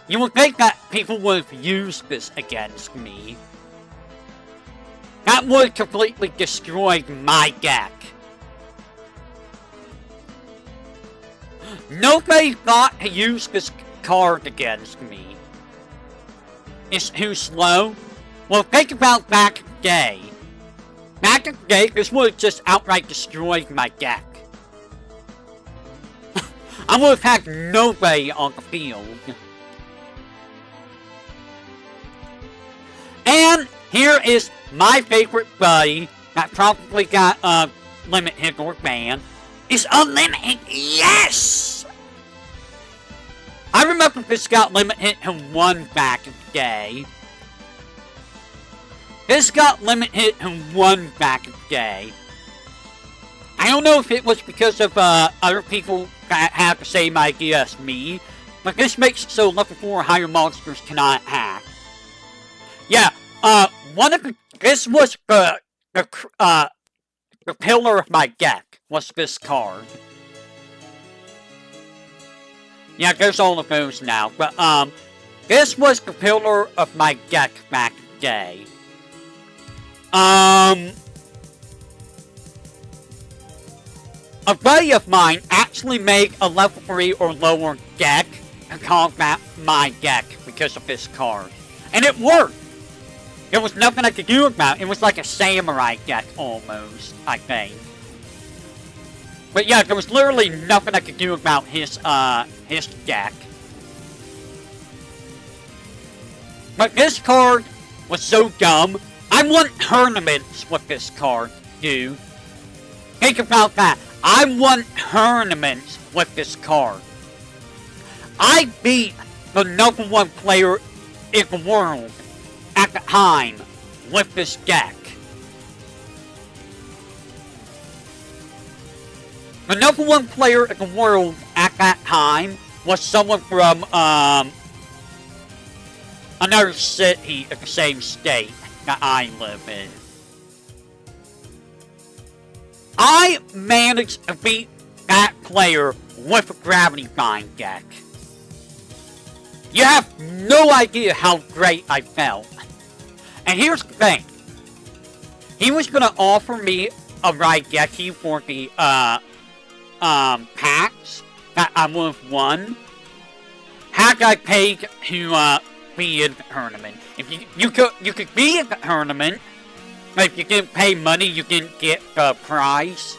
You would think that people would have used this against me. That would have completely destroyed my deck. Nobody thought to use this card against me. It's too slow? Well, think about back in the day. Back in the day, this would have just outright destroyed my deck. I would have had nobody on the field. And here is my favorite buddy that probably got a limit hit or ban. Is unlimited. Yes! I remember this got limit hit and won back in the day. This got limit hit and won back in the day. I don't know if it was because of other people that have the same idea as me, but this makes it so level 4 higher monsters cannot hack. Yeah, this was the pillar of my deck, was this card. Yeah, there's all of those now, but this was the pillar of my deck back in the day. A buddy of mine actually made a level 3 or lower deck to combat my deck because of this card. And it worked! There was nothing I could do about it. It was like a samurai deck almost, I think. But yeah, there was literally nothing I could do about his deck. But this card was so dumb. I won tournaments with this card, dude. Think about that. I won tournaments with this card. I beat the #1 player in the world at the time with this deck. The #1 player in the world at that time was someone from another city in the same state that I live in. I managed to beat that player with a Gravity Bind deck. You have no idea how great I felt. And here's the thing. He was gonna offer me a Raigeki for the packs that I would have won had I paid to be in the tournament. If you could be in the tournament, but if you didn't pay money, you didn't get the prize.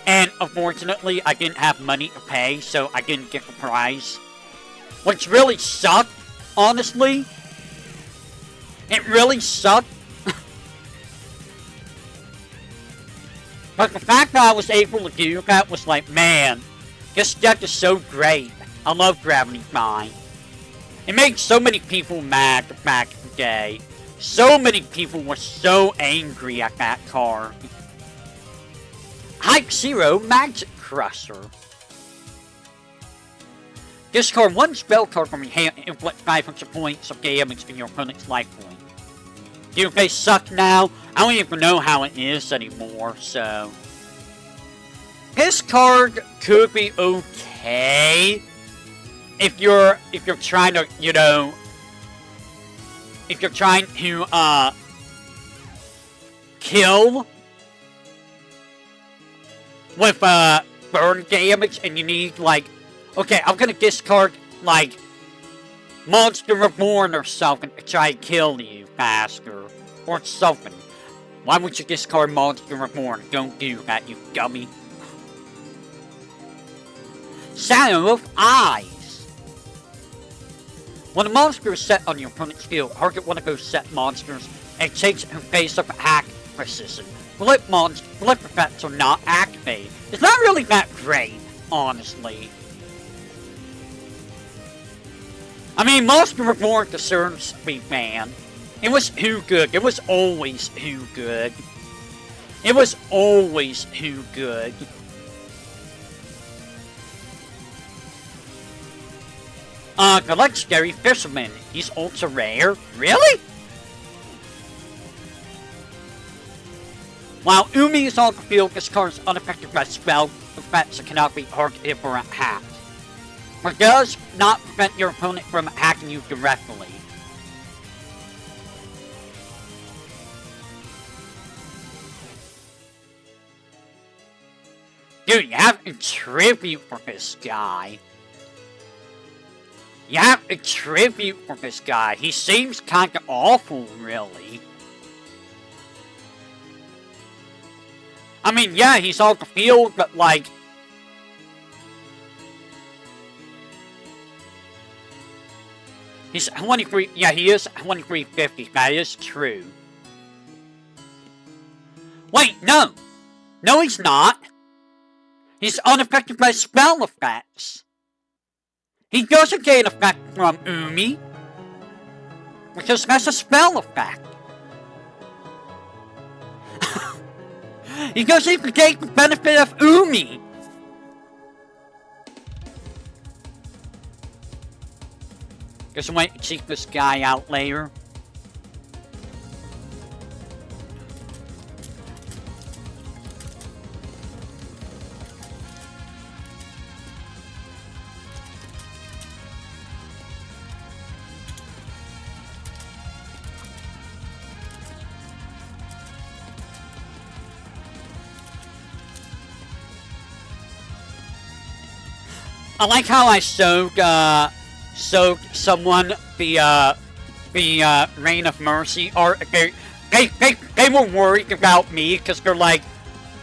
And unfortunately, I didn't have money to pay, so I didn't get the prize. Which really sucked, honestly. It really sucked. But the fact that I was able to do that was like, man, this deck is so great. I love Gravity Bind. It made so many people mad back in the day. So many people were so angry at that card. Hype Zero Magic Crusher. Discard one spell card from your hand and inflict 500 points of damage to your opponent's life point. Do they suck now? I don't even know how it is anymore, so... This card could be okay if you're trying to, you know... If you're trying to, kill with, burn damage and you need, like... Okay, I'm gonna discard, like, Monster Reborn or something to try and kill you faster. Or something. Why would you discard Monster Reborn? Don't do that, you dummy. Shadow of Eyes. When a monster is set on your opponent's field, target one of those set monsters and change it to face up attack precision. Flip effects are not activated. It's not really that great, honestly. I mean, Monster Reborn deserves to be banned. It was too good. It was always too good. It was always too good. The legendary fisherman. He's ultra rare. Really? While Umi is on the field, this card is unaffected by spell effects that cannot be targeted or hacked. But does not prevent your opponent from hacking you directly. Dude, you have a tribute for this guy. You have a tribute for this guy. He seems kinda awful, really. I mean, yeah, he's on the field, but like... He's 23, yeah, he is 2350, that is true. Wait, no! No, he's not! He's unaffected by spell effects. He doesn't gain effect from Umi, because that's a spell effect. He doesn't even get the benefit of Umi. Guess I might check this guy out later. I like how I soaked someone the Reign of Mercy, or they were worried about me because they're like,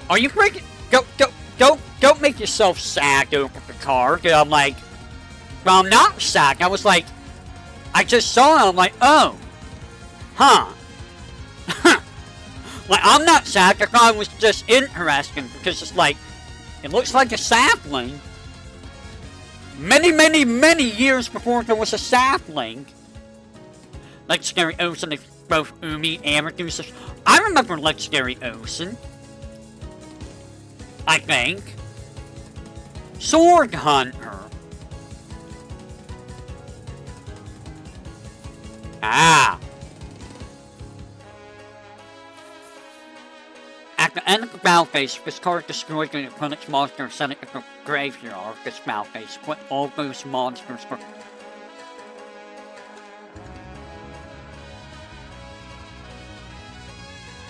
"Are you freaking don't make yourself sad over the card?" And I'm like, "Well, I'm not sad." I was like, I just saw it. I'm like, "Oh, huh." Like, I'm not sad. I thought it was just interesting because it's like, it looks like a sapling. Many years before there was a sapling. Legendary Ocean is both Umi and Medusa. I remember Legendary Ocean. I think. Sword Hunter. Ah. At the end of the battle phase, this card destroys the opponent's monster and send it to the graveyard. This battle phase, put all those monsters for...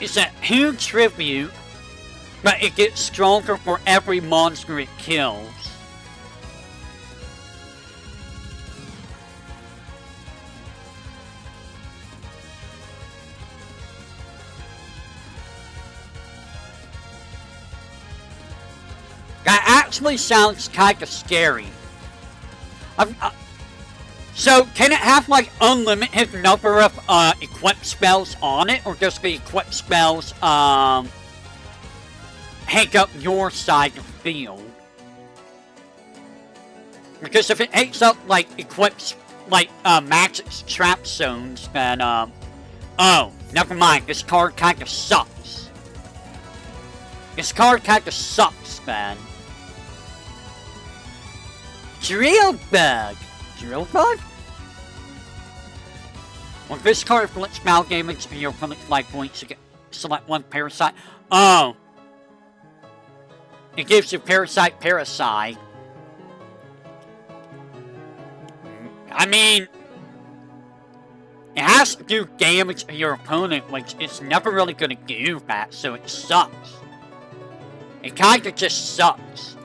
It's a huge tribute, but it gets stronger for every monster it kills. That actually sounds kind of scary. So, can it have, like, unlimited number of, equipped spells on it? Or just the equipped spells, hang up your side of the field? Because if it hangs up, like, equipped, like, magic trap zones, then, oh, never mind. This card kind of sucks. This card kind of sucks, man. Drill Bug! Drill Bug? When this card inflicts battle damage in your opponent's life points, you get select one parasite. Oh! It gives you parasite. I mean, it has to do damage to your opponent, which it's never really gonna do that, so it sucks. It kinda just sucks.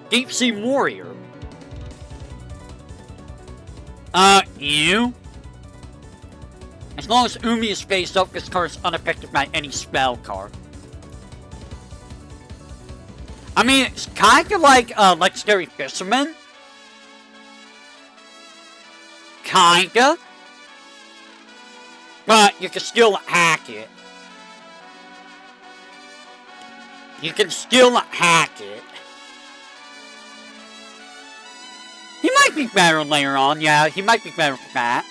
Deep Sea Warrior. You? As long as Umi is face up, this card is unaffected by any spell card. I mean, it's kinda like, Legendary Fisherman. Kinda. But you can still hack it. You can still hack it. He might be better later on, yeah, he might be better for that.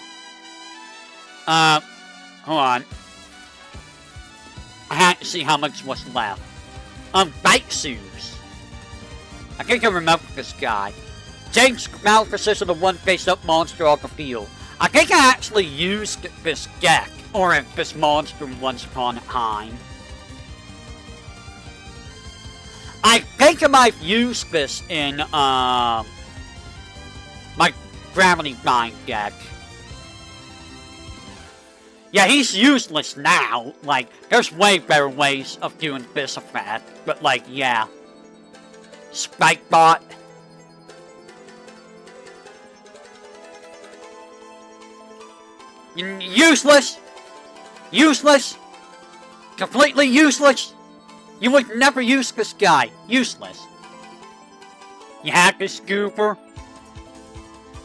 Hold on. I have to see how much was left. Baitsus. I think I remember this guy. Change battle precision to one face-up monster on the field. I think I actually used this deck, or this monster once upon a time. think I might use this in, my Gravity Bind deck. Yeah, he's useless now. Like, there's way better ways of doing this effect. But, like, yeah. Spike Bot. Useless! Useless! Completely useless! You would never use this guy. Useless. You hack this Scooper.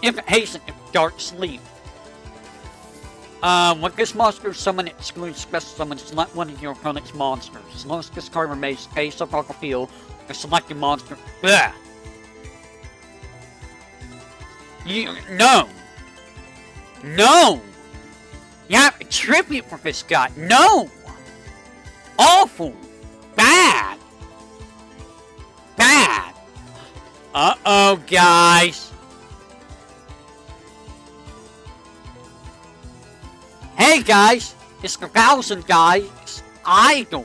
Infant Hasten and Dark Sleep. When this monster summon excludes special summon, select one of your opponent's monsters. As long as this card remains face up on the field, the selected monster. Bleh. No! No! You have a tribute for this guy. No! Awful! Bad! Bad! Uh-oh, guys. Hey, guys! It's the 1,000 Guys Idol.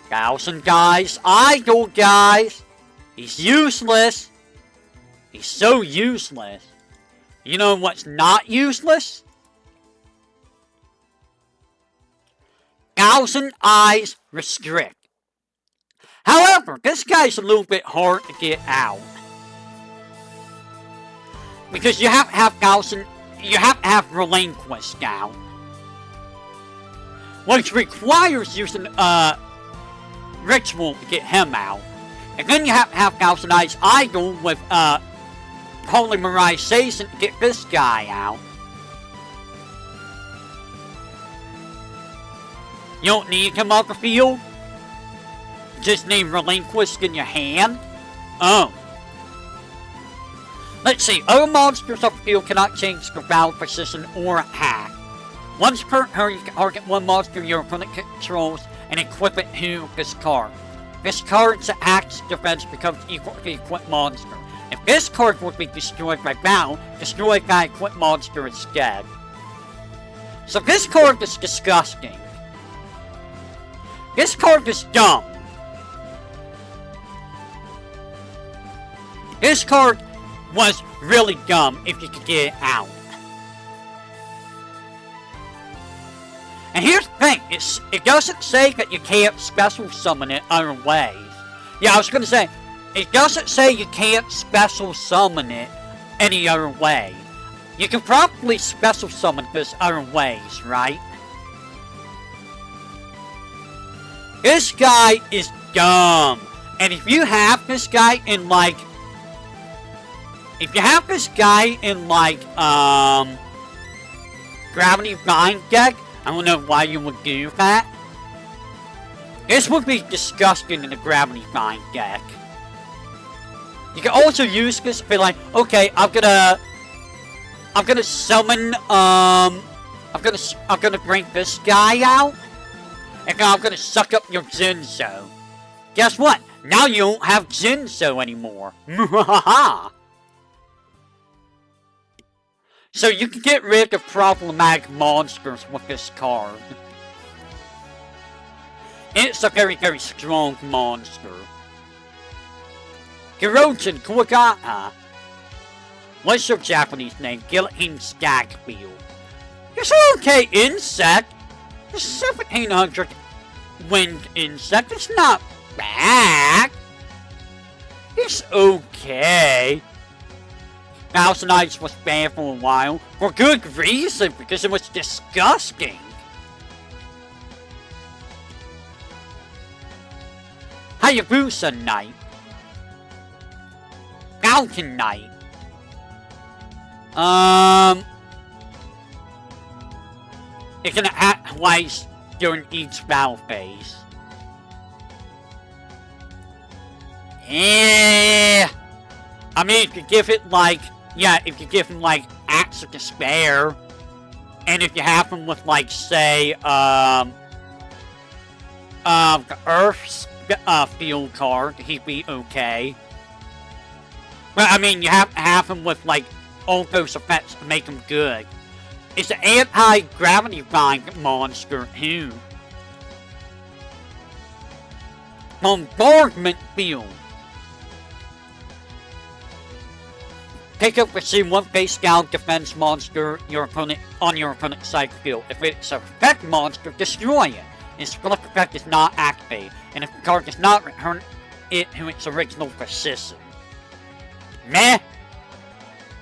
1,000 Guys Idol, guys! He's useless. He's so useless. You know what's not useless? 1,000 Eyes Restrict. However, this guy's a little bit hard to get out. Because you have to have 1,000... You have to have Relinquish down. Which requires using, Ritual to get him out. And then you have to have 1,000 Eyes Idol with, Polymerization to get this guy out. You don't need him off the field? Just need Relinquish in your hand? Oh. Let's see, other monsters off the field cannot change their battle position or hack. Once per turn, you can target one monster your opponent controls and equip it to this card. This card's attack's defense becomes equal to the equipped monster. If this card would be destroyed by battle, destroy that equipped monster instead. So this card is disgusting. This card is dumb. This card was really dumb if you could get it out. And here's the thing, it doesn't say that you can't special summon it other ways. Yeah, I was gonna say, it doesn't say you can't special summon it any other way. You can probably special summon this other ways, right? This guy is dumb. And if you have this guy in like... If you have this guy in like, Gravity Bind deck, I don't know why you would do that. This would be disgusting in the Gravity Bind deck. You can also use this to be like, okay, I'm gonna summon, I'm gonna bring this guy out, and then I'm gonna suck up your Jinzo. Guess what? Now you don't have Jinzo anymore. Muhahaha. So you can get rid of problematic monsters with this card. And it's a very, very strong monster. Girojin Kuwagata. What's your Japanese name? Guillotine Stagfield. It's an okay insect. It's 1700 winged insect. It's not bad. It's okay. 1,000 Eyes was banned for a while, for good reason, because it was disgusting. Hayabusa Knight. Falcon Knight. It can act twice during each battle phase. I mean, if you give it like... Yeah, if you give him, like, Acts of Despair, and if you have him with, like, say, the Earth's field card, he'd be okay. But, I mean, you have to have him with, like, all those effects to make him good. It's an anti-gravity bind monster, too. Bombardment Field. Pick up receive one face down defense monster on your opponent's side field. If it's a effect monster, destroy it. Its flip effect is not activated, and if the card does not return it to its original position. Meh.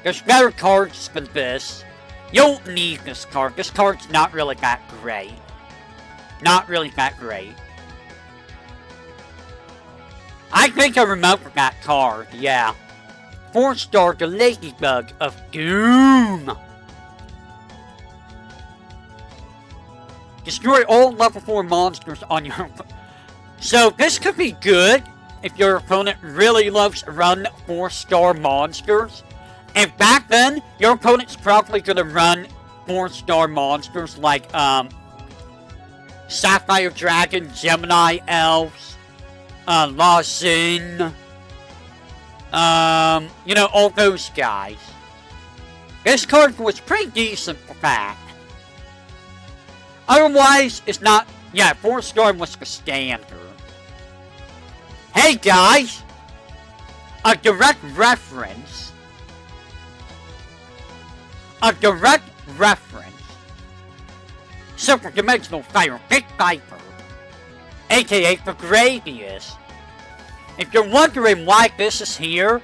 There's better cards than this. You don't need this card. This card's not really that great. Not really that great. I think I remember that card, yeah. 4-star, the Ladybug of Doom. Destroy all level 4 monsters on your... So this could be good if your opponent really loves to run 4-star monsters. And back then, your opponent's probably gonna run 4-star monsters like, Sapphire Dragon, Gemini Elves, La Xin, you know, all those guys. This card was pretty decent for that. Otherwise, it's not... Yeah, 4-star was the standard. Hey guys! A direct reference. A direct reference. Super Dimensional Fire Big Viper, aka the Gravius. If you're wondering why this is here,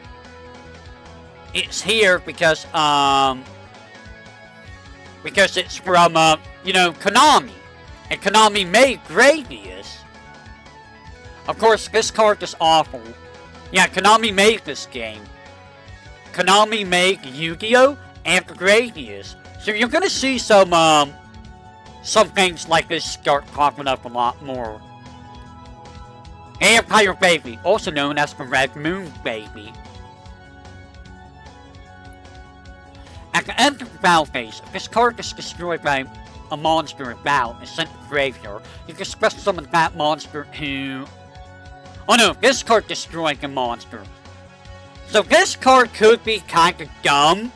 it's here because it's from, you know, Konami. And Konami made Gravius. Of course, this card is awful. Yeah, Konami made this game. Konami made Yu-Gi-Oh! And Gravius. So you're gonna see some things like this start popping up a lot more. Vampire Baby, also known as the Red Moon Baby. At the end of the battle phase, if this card is destroyed by a monster in battle and sent to the graveyard, you can special summon that monster to... Oh no, this card destroyed the monster. So this card could be kinda dumb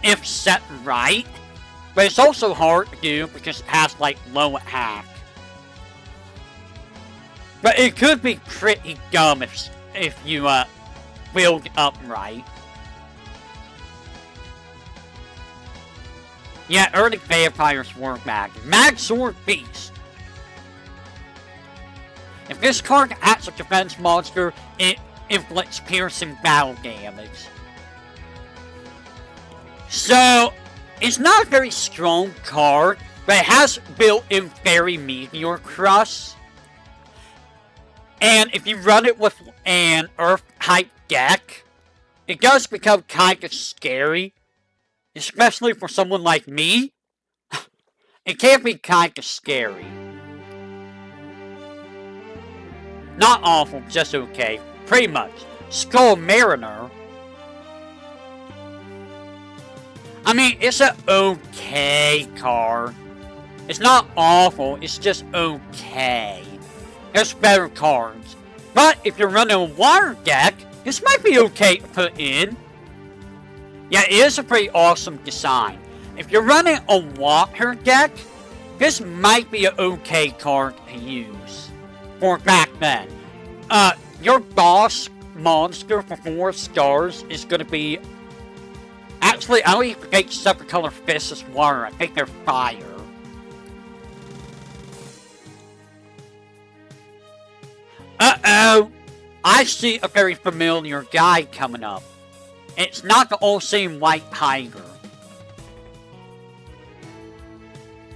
if set right, but it's also hard to do because it has like low attack. But it could be pretty dumb if you build it up right. Yeah, early vampires were back. Mad Sword Beast. If this card acts as a defense monster, it inflicts piercing battle damage. So, it's not a very strong card, but it has built-in Fairy Meteor Crush. And if you run it with an Earth-type deck, it does become kinda scary. Especially for someone like me. It can be kinda scary. Not awful, just okay. Pretty much. Skull Mariner. I mean, it's an okay card. It's not awful, it's just okay. There's better cards. But if you're running a water deck, this might be okay to put in. Yeah, it is a pretty awesome design. If you're running a water deck, this might be an okay card to use. For back then. Your boss monster for 4 stars is gonna be... Actually, I don't even think separate color fists is water. I think they're fire. Uh-oh! I see a very familiar guy coming up. It's not the all-seeing white tiger.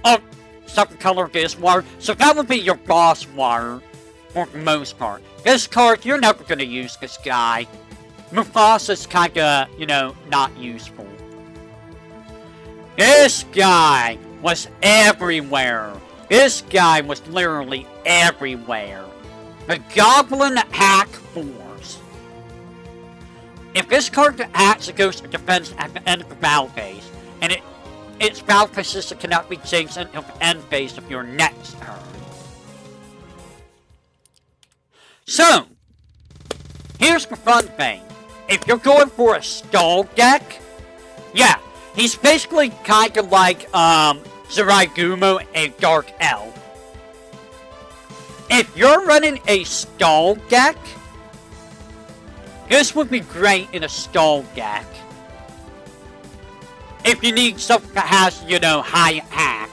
Oh, separate color is water. So that would be your boss water. For the most part. This card, you're never gonna use this guy. Mufasa's kinda, you know, not useful. This guy was everywhere. This guy was literally everywhere. The Goblin Hack Force. If this card acts, it goes to defense at the end of the battle phase, and its battle position cannot be changed until the end phase of your next turn. So, here's the fun thing. If you're going for a stall deck, yeah, he's basically kind of like Zaraigumo and Dark Elf. if you're running a stall deck, this would be great in a stall deck. If you need something that has, you know, high attack.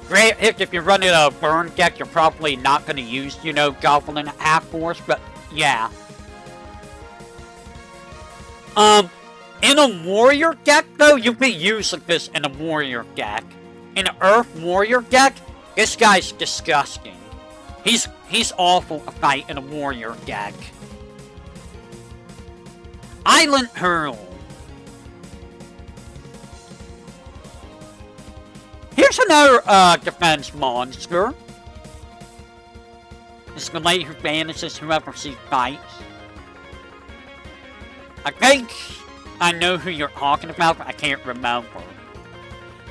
Great if you're running a burn deck, you're probably not going to use, you know, Goblin at half force, but yeah. In a warrior deck, though, you can use this in a warrior deck. In an Earth warrior deck, this guy's disgusting. He's awful to fight in a warrior deck. Island Hurl. Here's another defense monster. It's the lady who banishes whoever she fights. I think I know who you're talking about, but I can't remember.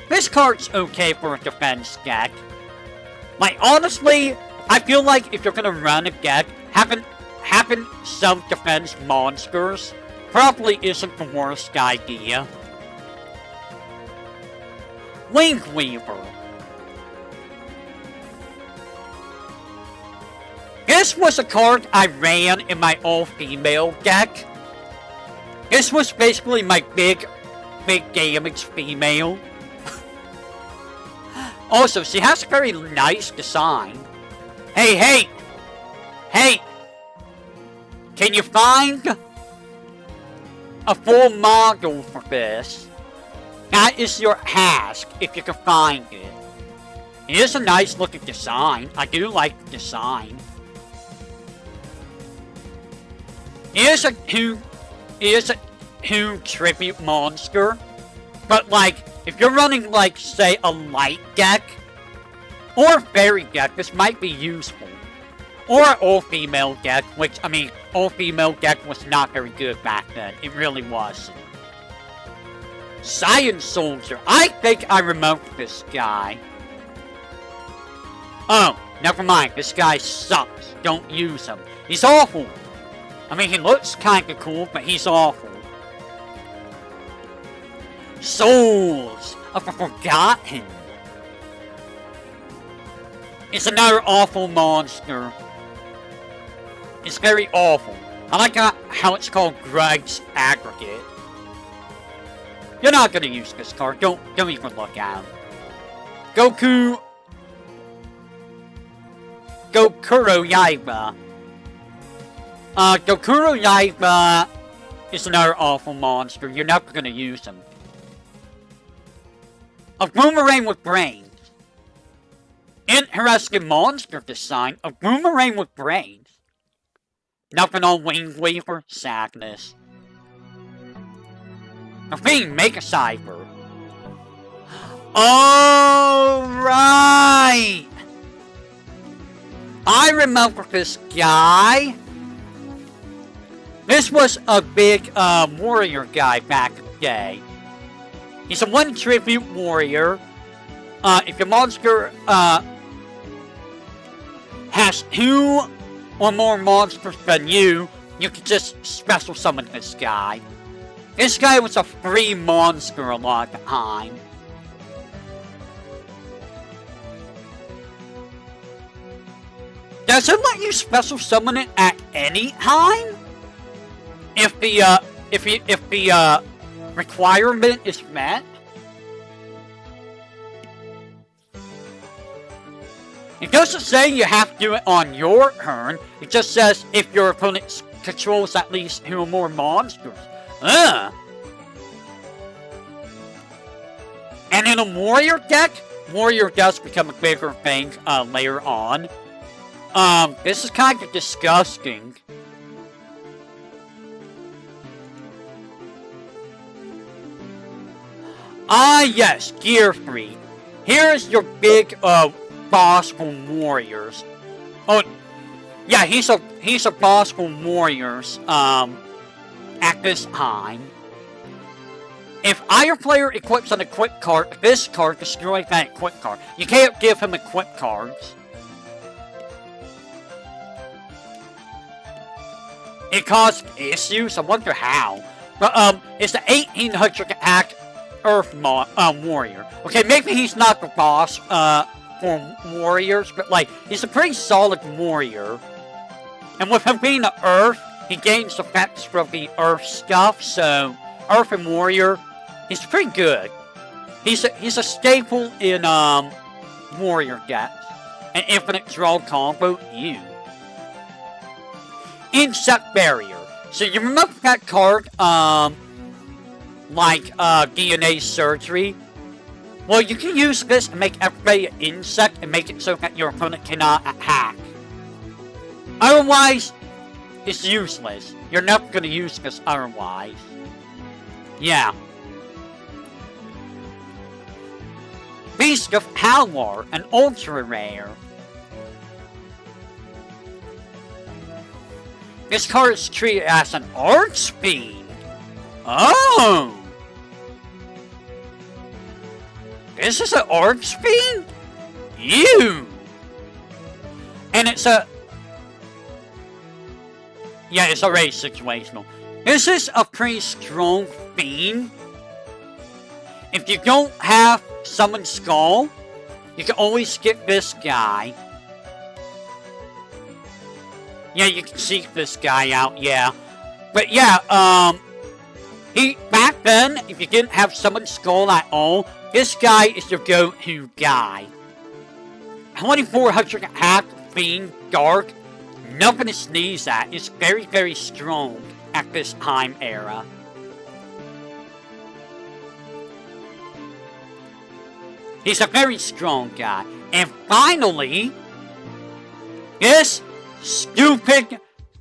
This card's okay for a defense deck. Like, honestly, I feel like if you're gonna run a deck, having some defense monsters probably isn't the worst idea. Wing Weaver. This was a card I ran in my all-female deck. This was basically my big damage female. Also, she has a very nice design. Hey! Can you find a full model for this? That is your task, if you can find it. It is a nice looking design. I do like the design. It is a two tribute monster. But like, if you're running like, say, a light deck, or a fairy deck, this might be useful. Or an all-female deck, which, I mean, all-female deck was not very good back then. It really wasn't. Science Soldier. I think I remember this guy. Oh, never mind. This guy sucks. Don't use him. He's awful. I mean, he looks kinda cool, but he's awful. Souls of the Forgotten. It's another awful monster. It's very awful. I like how it's called Greg's Aggregate. You're not gonna use this card. Don't even look at him. Gokuro Yaiba. Gokuro Yaiba is another awful monster. You're never gonna use him. A boomerang with brains. Interesting monster design. A boomerang with brains. Nothing on Wing Weaver. Sadness. A Fiend Mega Cypher. Alright! I remember this guy. This was a big warrior guy back in the day. He's a 1 tribute warrior. If your monster has 2 or more monsters than you can just special summon this guy. This guy was a free monster a lot of the time. Does it let you special summon it at any time? If the requirement is met? It doesn't say you have to do it on your turn. It just says if your opponent controls at least 2 or more monsters. And in a warrior deck, warrior does become a bigger thing later on. This is kind of disgusting. Ah, yes, Gear Freak. Here's your big boss for warriors. Oh, yeah, he's a boss for warriors. At this time, if either player equips an equip card, this card destroys that equip card. You can't give him equip cards. It caused issues. I wonder how. But it's the 1800 attack Earth warrior. Okay, maybe he's not the boss for warriors, but like, he's a pretty solid warrior. And with him being an Earth, he gains effects from the Earth stuff, so Earth and Warrior, he's pretty good. He's a staple in Warrior decks. An infinite draw combo, Insect Barrier. So you remember that card, like DNA Surgery? Well, you can use this and make everybody an insect and make it so that your opponent cannot attack. Otherwise, it's useless. You're never going to use this otherwise. Yeah. Beast of Halwar, an ultra rare. This card is treated as an Archfiend. Oh! This is an Archfiend? Ew! And it's a... Yeah, it's already situational. This is a pretty strong fiend. If you don't have Summon Skull, you can always get this guy. Yeah, you can seek this guy out, yeah. But yeah, back then, if you didn't have Summon Skull at all, this guy is your go-to guy. 2400 attack, fiend, dark, nothing to sneeze at. It's very, very strong at this time era. He's a very strong guy. And finally, this stupid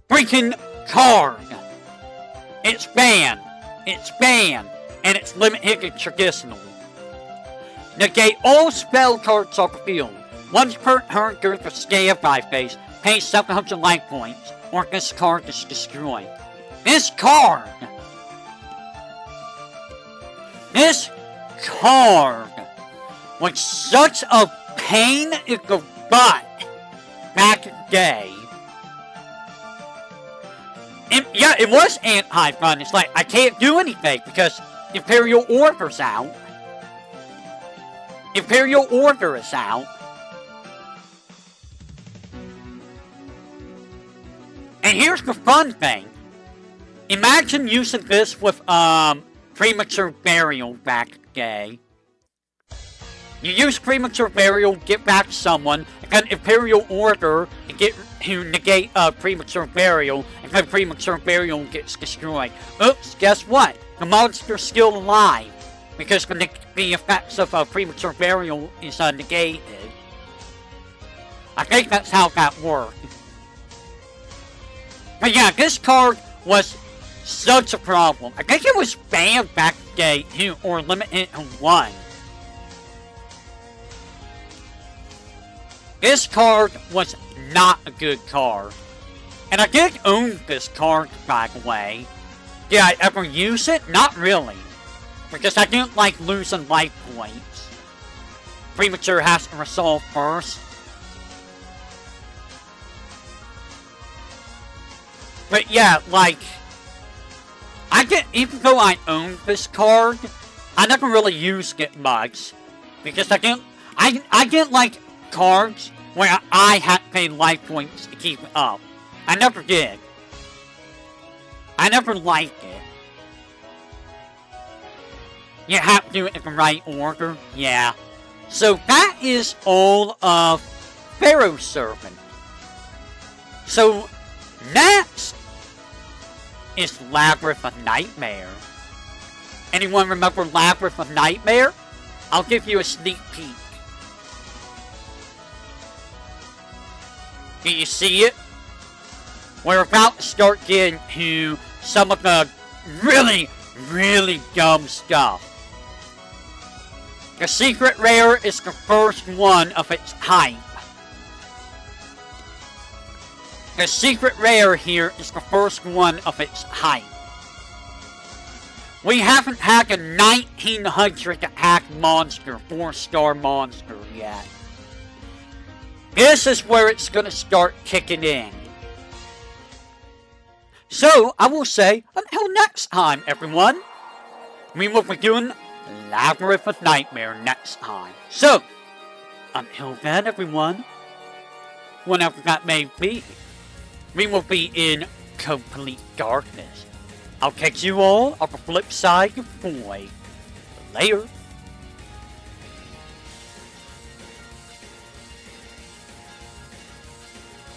freaking card. It's banned. It's banned. And it's limited traditionally. Negate all spell cards off the field. Once per turn during the scale 5 phase, pay 700 life points, or this card is destroyed. This card was such a pain in the butt back in the day. And yeah, it was anti-fun. It's like, I can't do anything because Imperial Order's out. Imperial Order is out. And here's the fun thing. Imagine using this with Premature Burial back in the day. You use Premature Burial, get back someone, and then Imperial Order to negate Premature Burial, and then Premature Burial gets destroyed. Oops, guess what? The monster's still alive, because the effects of Premature Burial is negated. I think that's how that worked. But yeah, this card was such a problem. I think it was banned back in the day, too, or limited to 1. This card was not a good card. And I did own this card, by the way. Did I ever use it? Not really. Because I didn't like losing life points. Premature has to resolve first. But yeah, like, even though I owned this card, I never really used it much. Because I didn't like cards where I had to pay life points to keep it up. I never did. I never liked it. You have to do it in the right order, yeah. So that is all of Pharaoh Servant. So next is Labyrinth of Nightmare. Anyone remember Labyrinth of Nightmare? I'll give you a sneak peek. Do you see it? We're about to start getting to some of the really, really dumb stuff. The secret rare is the first one of its type. The secret rare here is the first one of its type. We haven't had a 1900 attack monster, 4-star monster yet. This is where it's going to start kicking in. So, I will say, until next time, everyone. We will be doing Labyrinth of Nightmare next time. So, Until then, everyone, whenever that may be, we will be in complete darkness. I'll catch you all on the flip side of boy. Later.